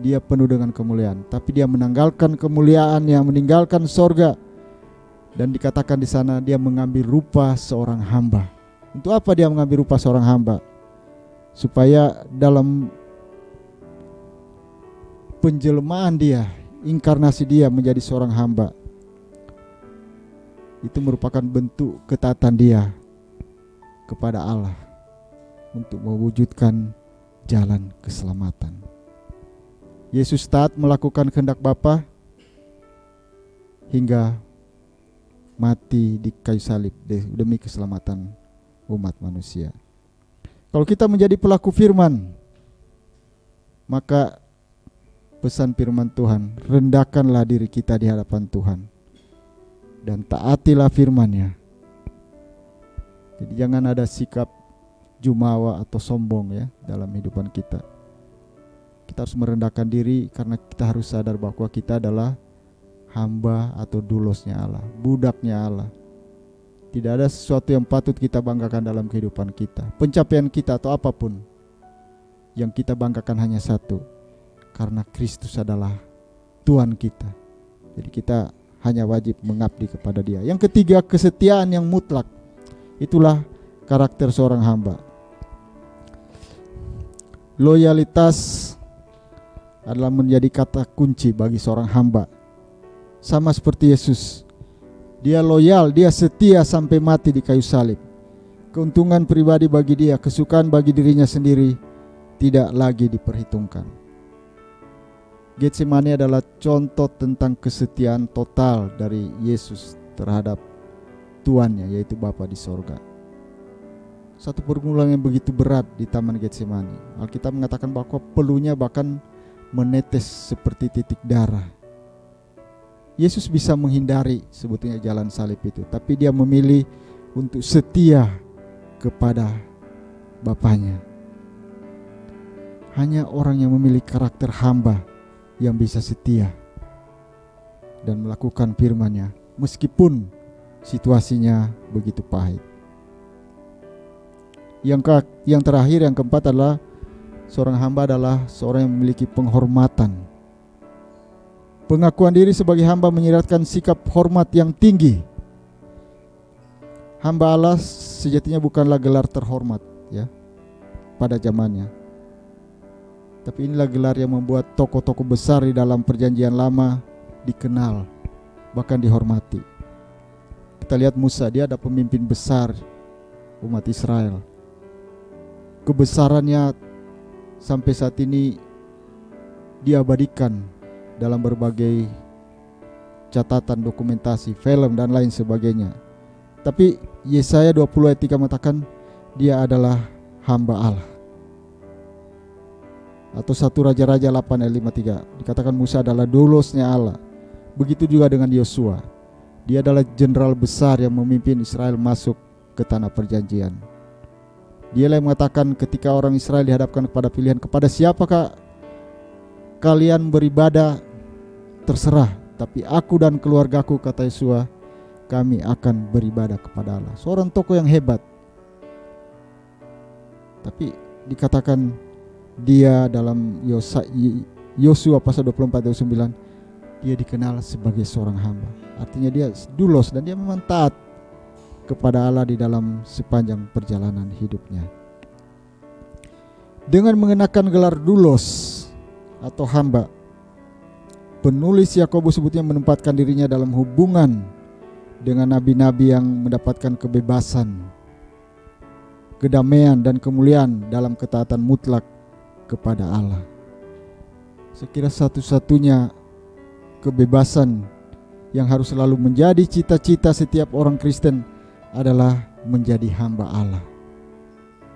[SPEAKER 6] Dia penuh dengan kemuliaan, tapi dia menanggalkan kemuliaannya, meninggalkan sorga, dan dikatakan di sana dia mengambil rupa seorang hamba. Untuk apa dia mengambil rupa seorang hamba? Supaya dalam penjelmaan dia, inkarnasi dia menjadi seorang hamba, itu merupakan bentuk ketaatan dia kepada Allah untuk mewujudkan jalan keselamatan. Yesus taat melakukan kehendak Bapa hingga mati di kayu salib demi keselamatan umat manusia. Kalau kita menjadi pelaku firman, maka pesan firman Tuhan, rendahkanlah diri kita di hadapan Tuhan dan taatilah firman-Nya. Jadi jangan ada sikap jumawa atau sombong ya dalam kehidupan kita. Kita harus merendahkan diri karena kita harus sadar bahwa kita adalah hamba atau dulosnya Allah, budaknya Allah. Tidak ada sesuatu yang patut kita banggakan dalam kehidupan kita. Pencapaian kita atau apapun, yang kita banggakan hanya satu, karena Kristus adalah Tuhan kita. Jadi kita hanya wajib mengabdi kepada Dia. Yang ketiga, kesetiaan yang mutlak. Itulah karakter seorang hamba. Loyalitas adalah menjadi kata kunci bagi seorang hamba. Sama seperti Yesus, dia loyal, dia setia sampai mati di kayu salib. Keuntungan pribadi bagi dia, kesukaan bagi dirinya sendiri tidak lagi diperhitungkan. Getsemani adalah contoh tentang kesetiaan total dari Yesus terhadap Tuannya, yaitu Bapa di sorga. Satu pergumulan yang begitu berat di Taman Getsemani. Alkitab mengatakan bahwa peluhnya bahkan menetes seperti titik darah. Yesus bisa menghindari sebetulnya jalan salib itu, tapi dia memilih untuk setia kepada Bapaknya. Hanya orang yang memiliki karakter hamba yang bisa setia dan melakukan firman-Nya meskipun situasinya begitu pahit. Yang terakhir, yang keempat adalah seorang hamba adalah seorang yang memiliki penghormatan. Pengakuan diri sebagai hamba menyiratkan sikap hormat yang tinggi. Hamba Allah sejatinya bukanlah gelar terhormat ya pada zamannya. Tapi inilah gelar yang membuat tokoh-tokoh besar di dalam perjanjian lama dikenal, bahkan dihormati. Kita lihat Musa, dia ada pemimpin besar umat Israel. Kebesarannya sampai saat ini diabadikan dalam berbagai catatan, dokumentasi, film dan lain sebagainya. Tapi Yesaya 20 ayat 3 mengatakan dia adalah hamba Allah. Atau 1 Raja-Raja 8 ayat 53 dikatakan Musa adalah dolosnya Allah. Begitu juga dengan Yosua. Dia adalah jenderal besar yang memimpin Israel masuk ke tanah perjanjian. Dialah yang mengatakan ketika orang Israel dihadapkan kepada pilihan, kepada siapakah kalian beribadah, terserah, tapi aku dan keluargaku, kata Yosua, kami akan beribadah kepada Allah. Seorang tokoh yang hebat. Tapi dikatakan dia dalam Yosua pasal 24 ayat 9, dia dikenal sebagai seorang hamba. Artinya dia dulos dan dia memang taat kepada Allah di dalam sepanjang perjalanan hidupnya. Dengan mengenakan gelar dulos atau hamba, penulis Yakobus sebutnya menempatkan dirinya dalam hubungan dengan nabi-nabi yang mendapatkan kebebasan, kedamaian dan kemuliaan dalam ketaatan mutlak kepada Allah. Sekira satu-satunya kebebasan yang harus selalu menjadi cita-cita setiap orang Kristen adalah menjadi hamba Allah.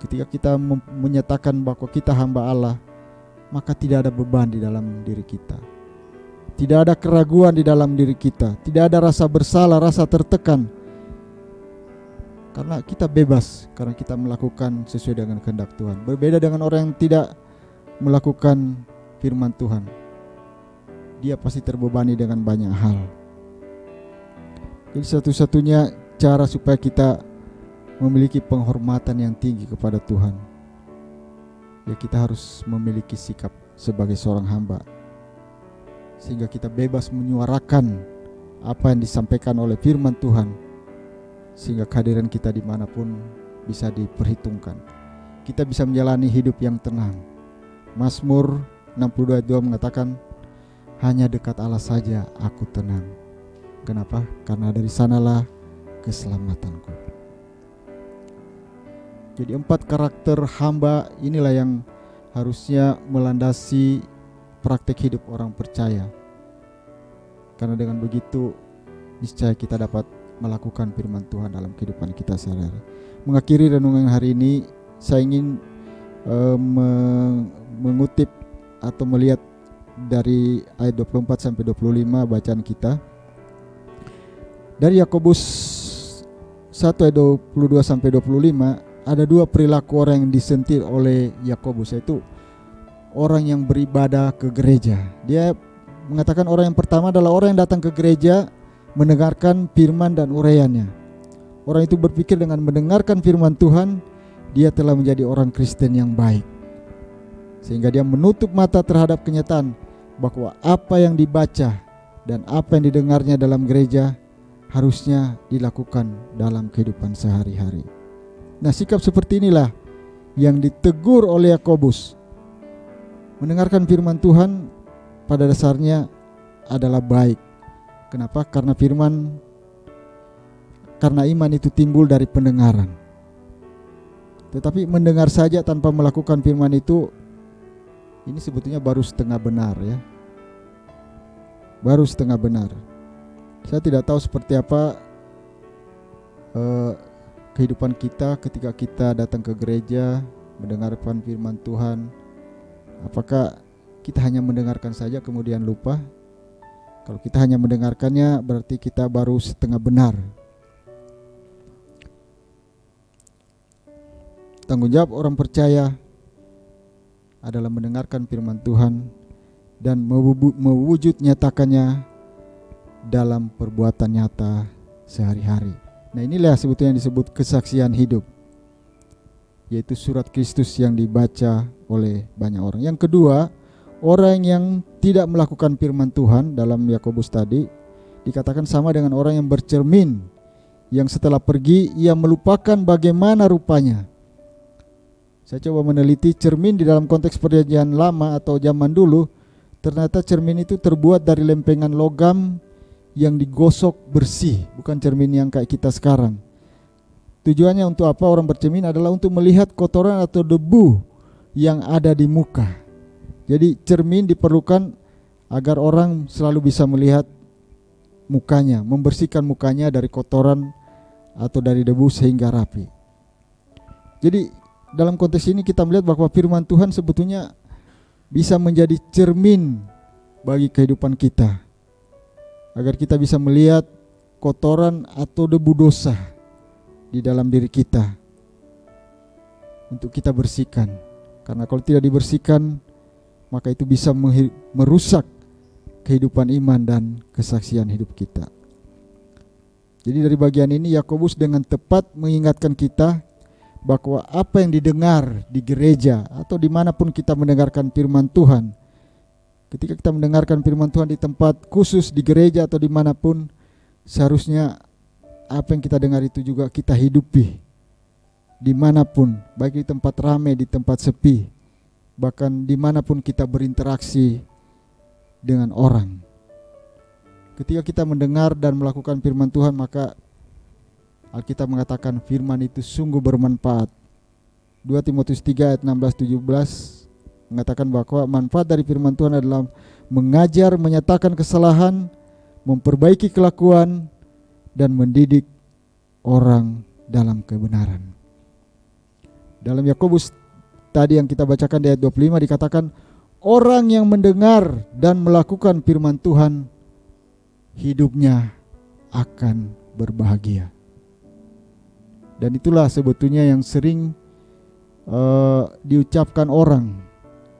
[SPEAKER 6] Ketika kita menyatakan bahwa kita hamba Allah, maka tidak ada beban di dalam diri kita. Tidak ada keraguan di dalam diri kita. Tidak ada rasa bersalah, rasa tertekan. Karena kita bebas, karena kita melakukan sesuai dengan kehendak Tuhan. Berbeda dengan orang yang tidak melakukan firman Tuhan. Dia pasti terbebani dengan banyak hal. Jadi satu-satunya cara supaya kita memiliki penghormatan yang tinggi kepada Tuhan, ya kita harus memiliki sikap sebagai seorang hamba, sehingga kita bebas menyuarakan apa yang disampaikan oleh firman Tuhan, sehingga kehadiran kita dimanapun bisa diperhitungkan. Kita bisa menjalani hidup yang tenang. Mazmur 62 ayat 2 mengatakan, hanya dekat Allah saja aku tenang. Kenapa? Karena dari sanalah keselamatanku. Jadi 4 karakter hamba inilah yang harusnya melandasi praktek hidup orang percaya. Karena dengan begitu niscaya kita dapat melakukan firman Tuhan dalam kehidupan kita sehari-hari. Mengakhiri renungan hari ini, saya ingin mengutip atau melihat dari ayat 24 sampai 25 bacaan kita. Dari Yakobus 1 ayat 22 sampai 25 ada 2 perilaku orang yang disentil oleh Yakobus, yaitu orang yang beribadah ke gereja. Dia mengatakan orang yang pertama adalah orang yang datang ke gereja mendengarkan firman dan uraiannya. Orang itu berpikir dengan mendengarkan firman Tuhan, dia telah menjadi orang Kristen yang baik. Sehingga dia menutup mata terhadap kenyataan bahwa apa yang dibaca dan apa yang didengarnya dalam gereja harusnya dilakukan dalam kehidupan sehari-hari. Nah, sikap seperti inilah yang ditegur oleh Yakobus. Mendengarkan firman Tuhan pada dasarnya adalah baik. Kenapa? Karena iman itu timbul dari pendengaran. Tetapi mendengar saja tanpa melakukan firman itu, ini sebetulnya baru setengah benar ya. Baru setengah benar. Saya tidak tahu seperti apa kehidupan kita ketika kita datang ke gereja mendengarkan firman Tuhan. Apakah kita hanya mendengarkan saja kemudian lupa? Kalau kita hanya mendengarkannya berarti kita baru setengah benar. tanggung jawab orang percaya adalah mendengarkan firman Tuhan dan mewujud nyatakannya dalam perbuatan nyata sehari-hari. Nah, inilah sebetulnya yang disebut kesaksian hidup, yaitu surat Kristus yang dibaca oleh banyak orang. Yang kedua, orang yang tidak melakukan firman Tuhan dalam Yakobus tadi dikatakan sama dengan orang yang bercermin, yang setelah pergi ia melupakan bagaimana rupanya. Saya coba meneliti cermin di dalam konteks perjanjian lama atau zaman dulu. Ternyata cermin itu terbuat dari lempengan logam yang digosok bersih, bukan cermin yang kayak kita sekarang. Tujuannya untuk apa orang bercermin adalah untuk melihat kotoran atau debu yang ada di muka. Jadi cermin diperlukan agar orang selalu bisa melihat mukanya, membersihkan mukanya dari kotoran atau dari debu sehingga rapi. Jadi dalam konteks ini kita melihat bahwa firman Tuhan sebetulnya bisa menjadi cermin bagi kehidupan kita, agar kita bisa melihat kotoran atau debu dosa di dalam diri kita untuk kita bersihkan. Karena kalau tidak dibersihkan, maka itu bisa merusak kehidupan iman dan kesaksian hidup kita. Jadi dari bagian ini Yakobus dengan tepat mengingatkan kita bahwa apa yang didengar di gereja atau dimanapun kita mendengarkan firman Tuhan, ketika kita mendengarkan firman Tuhan di tempat khusus di gereja atau dimanapun, seharusnya apa yang kita dengar itu juga kita hidupi dimanapun, baik di tempat ramai, di tempat sepi, bahkan dimanapun kita berinteraksi dengan orang. Ketika kita mendengar dan melakukan firman Tuhan, maka Alkitab mengatakan firman itu sungguh bermanfaat. 2 Timotius 3 ayat 16-17 mengatakan bahwa manfaat dari firman Tuhan adalah mengajar, menyatakan kesalahan, memperbaiki kelakuan, dan mendidik orang dalam kebenaran. Dalam Yakobus tadi yang kita bacakan di ayat 25 dikatakan, orang yang mendengar dan melakukan firman Tuhan, hidupnya akan berbahagia. Dan itulah sebetulnya yang sering diucapkan orang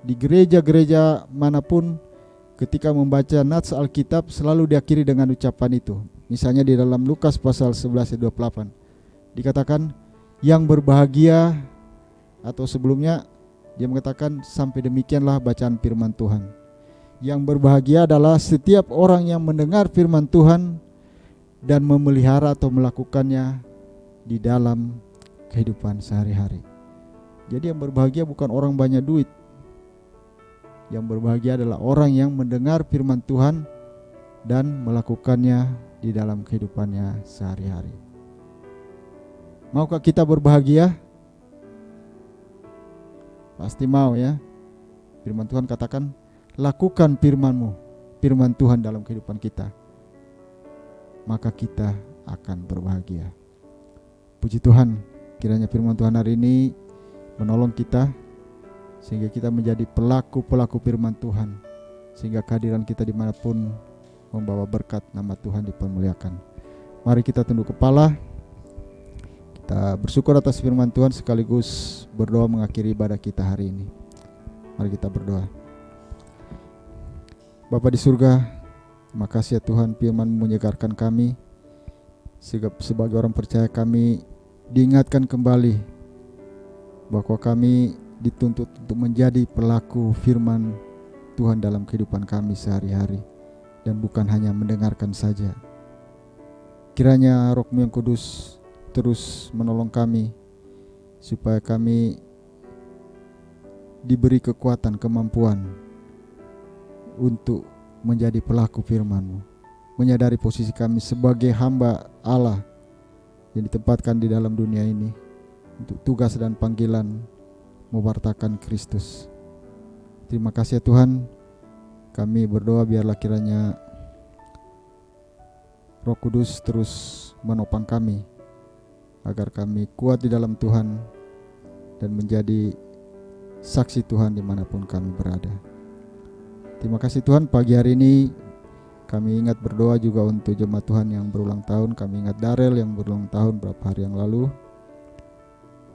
[SPEAKER 6] di gereja-gereja manapun ketika membaca nats Alkitab, selalu diakhiri dengan ucapan itu. Misalnya di dalam Lukas pasal 11 ayat 28 dikatakan yang berbahagia, atau sebelumnya dia mengatakan sampai demikianlah bacaan firman Tuhan. Yang berbahagia adalah setiap orang yang mendengar firman Tuhan dan memelihara atau melakukannya di dalam kehidupan sehari-hari. Jadi yang berbahagia bukan orang banyak duit. Yang berbahagia adalah orang yang mendengar firman Tuhan dan melakukannya di dalam kehidupannya sehari-hari. Maukah kita berbahagia? Pasti mau ya. Firman Tuhan katakan, lakukan firman-Mu, firman Tuhan dalam kehidupan kita, maka kita akan berbahagia. Puji Tuhan, kiranya firman Tuhan hari ini menolong kita sehingga kita menjadi pelaku-pelaku firman Tuhan, sehingga kehadiran kita dimanapun membawa berkat, nama Tuhan dipermuliakan. Mari kita tunduk kepala, kita bersyukur atas firman Tuhan sekaligus berdoa mengakhiri ibadah kita hari ini. Mari kita berdoa. Bapa di surga, terima kasih ya Tuhan, firman-Mu menyegarkan kami. Sebagai orang percaya kami diingatkan kembali bahwa kami dituntut untuk menjadi pelaku firman Tuhan dalam kehidupan kami sehari-hari, dan bukan hanya mendengarkan saja. Kiranya Roh-Mu yang kudus terus menolong kami supaya kami diberi kekuatan, kemampuan untuk menjadi pelaku firman-Mu, menyadari posisi kami sebagai hamba Allah yang ditempatkan di dalam dunia ini untuk tugas dan panggilan mewartakan Kristus. Terima kasih ya Tuhan. Kami berdoa biarlah kiranya Roh Kudus terus menopang kami agar kami kuat di dalam Tuhan dan menjadi saksi Tuhan dimanapun kami berada. Terima kasih Tuhan, pagi hari ini kami ingat berdoa juga untuk jemaat Tuhan yang berulang tahun. Kami ingat Darel yang berulang tahun beberapa hari yang lalu.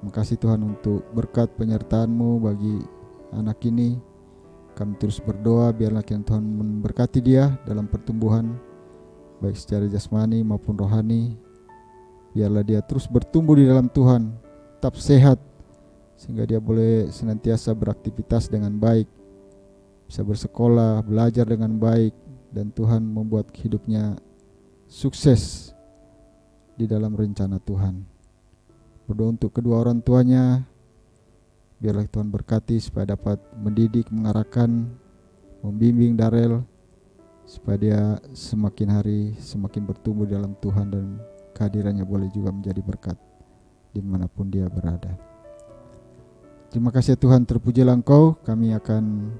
[SPEAKER 6] Makasih Tuhan untuk berkat penyertaan-Mu bagi anak ini. Kami terus berdoa biarlah kiranya Tuhan memberkati dia dalam pertumbuhan baik secara jasmani maupun rohani. Biarlah dia terus bertumbuh di dalam Tuhan, tetap sehat, sehingga dia boleh senantiasa beraktivitas dengan baik, bisa bersekolah, belajar dengan baik, dan Tuhan membuat hidupnya sukses di dalam rencana Tuhan. Berdoa untuk kedua orang tuanya, biarlah Tuhan berkati supaya dapat mendidik, mengarahkan, membimbing Darel, supaya dia semakin hari semakin bertumbuh dalam Tuhan dan kehadirannya boleh juga menjadi berkat dimanapun dia berada. Terima kasih Tuhan, terpujilah Engkau. Kami akan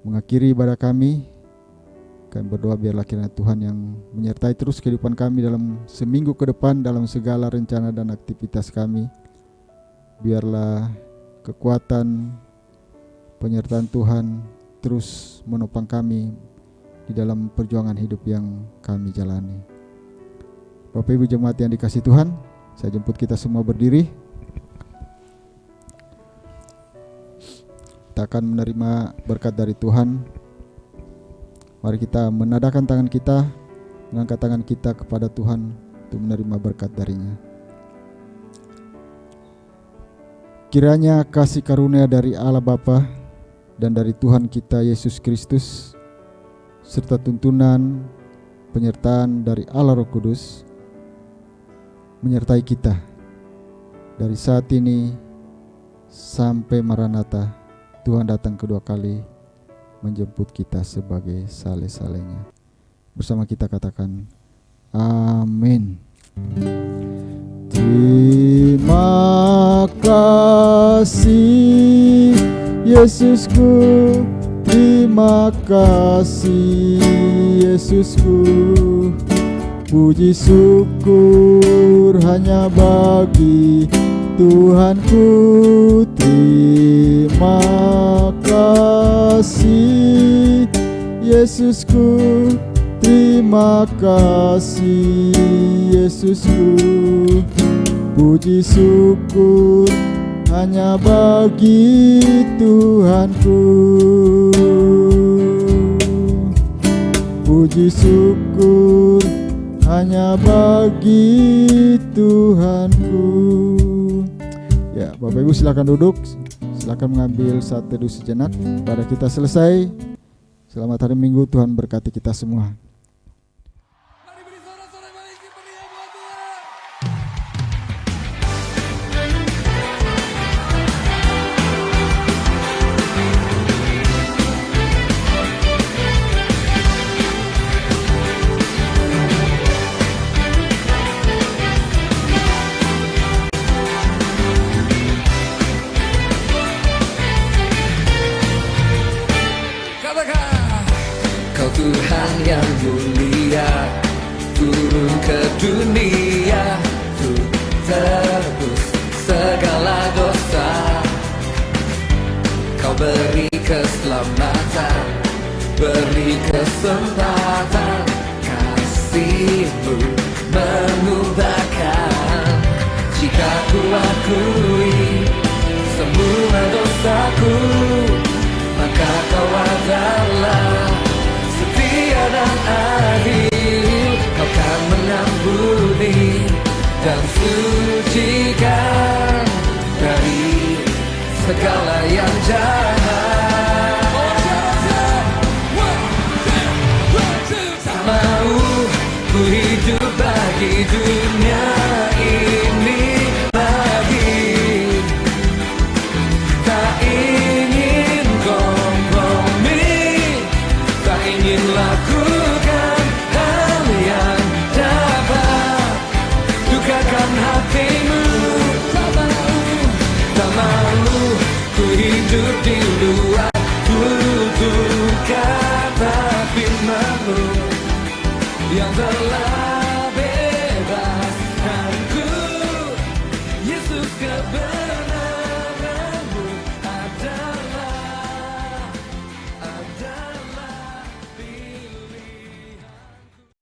[SPEAKER 6] mengakhiri ibadah kami. Kami berdoa biarlah kiranya Tuhan yang menyertai terus kehidupan kami dalam seminggu ke depan, dalam segala rencana dan aktivitas kami. Biarlah kekuatan penyertaan Tuhan terus menopang kami di dalam perjuangan hidup yang kami jalani. Bapak Ibu jemaat yang dikasihi Tuhan, saya jemput kita semua berdiri. Kita akan menerima berkat dari Tuhan. Mari kita menadahkan tangan kita, mengangkat tangan kita kepada Tuhan untuk menerima berkat darinya. Kiranya kasih karunia dari Allah Bapa dan dari Tuhan kita Yesus Kristus, serta tuntunan penyertaan dari Allah Roh Kudus menyertai kita dari saat ini sampai Maranatha, Tuhan datang kedua kali menjemput kita sebagai sale-salenya. Bersama kita katakan amin. Terima kasih Yesusku, terima kasih Yesusku. Puji syukur hanya bagi Tuhanku. Terima kasih Yesusku, terima kasih Yesusku. Puji syukur hanya bagi Tuhanku. Puji syukur hanya bagi Tuhanku. Ya, Bapak Ibu silakan duduk. Silakan mengambil saat teduh sejenak. Pada kita selesai. Selamat hari Minggu, Tuhan berkati kita semua.
[SPEAKER 1] Mari beri sorak-sorai balik meriah buat Tuhan. Katakan, Kau Tuhan yang mulia, turun ke dunia untuk tebus segala dosa. Kau beri keselamatan, beri kesempatan, kasih-Mu mengubahkan. Jika ku akui semua dosaku, maka Kau adalah setia dan adil. Kau kan mengampuni dan sucikan dari segala yang jahat. Tak mau ku hidup bagi dunia ini lagi. Tak ingin kompromi, tak ingin lakukan hal yang dapat dukakan hatimu. Tak mau ku hidup di luar tutur kata firman-Mu yang telah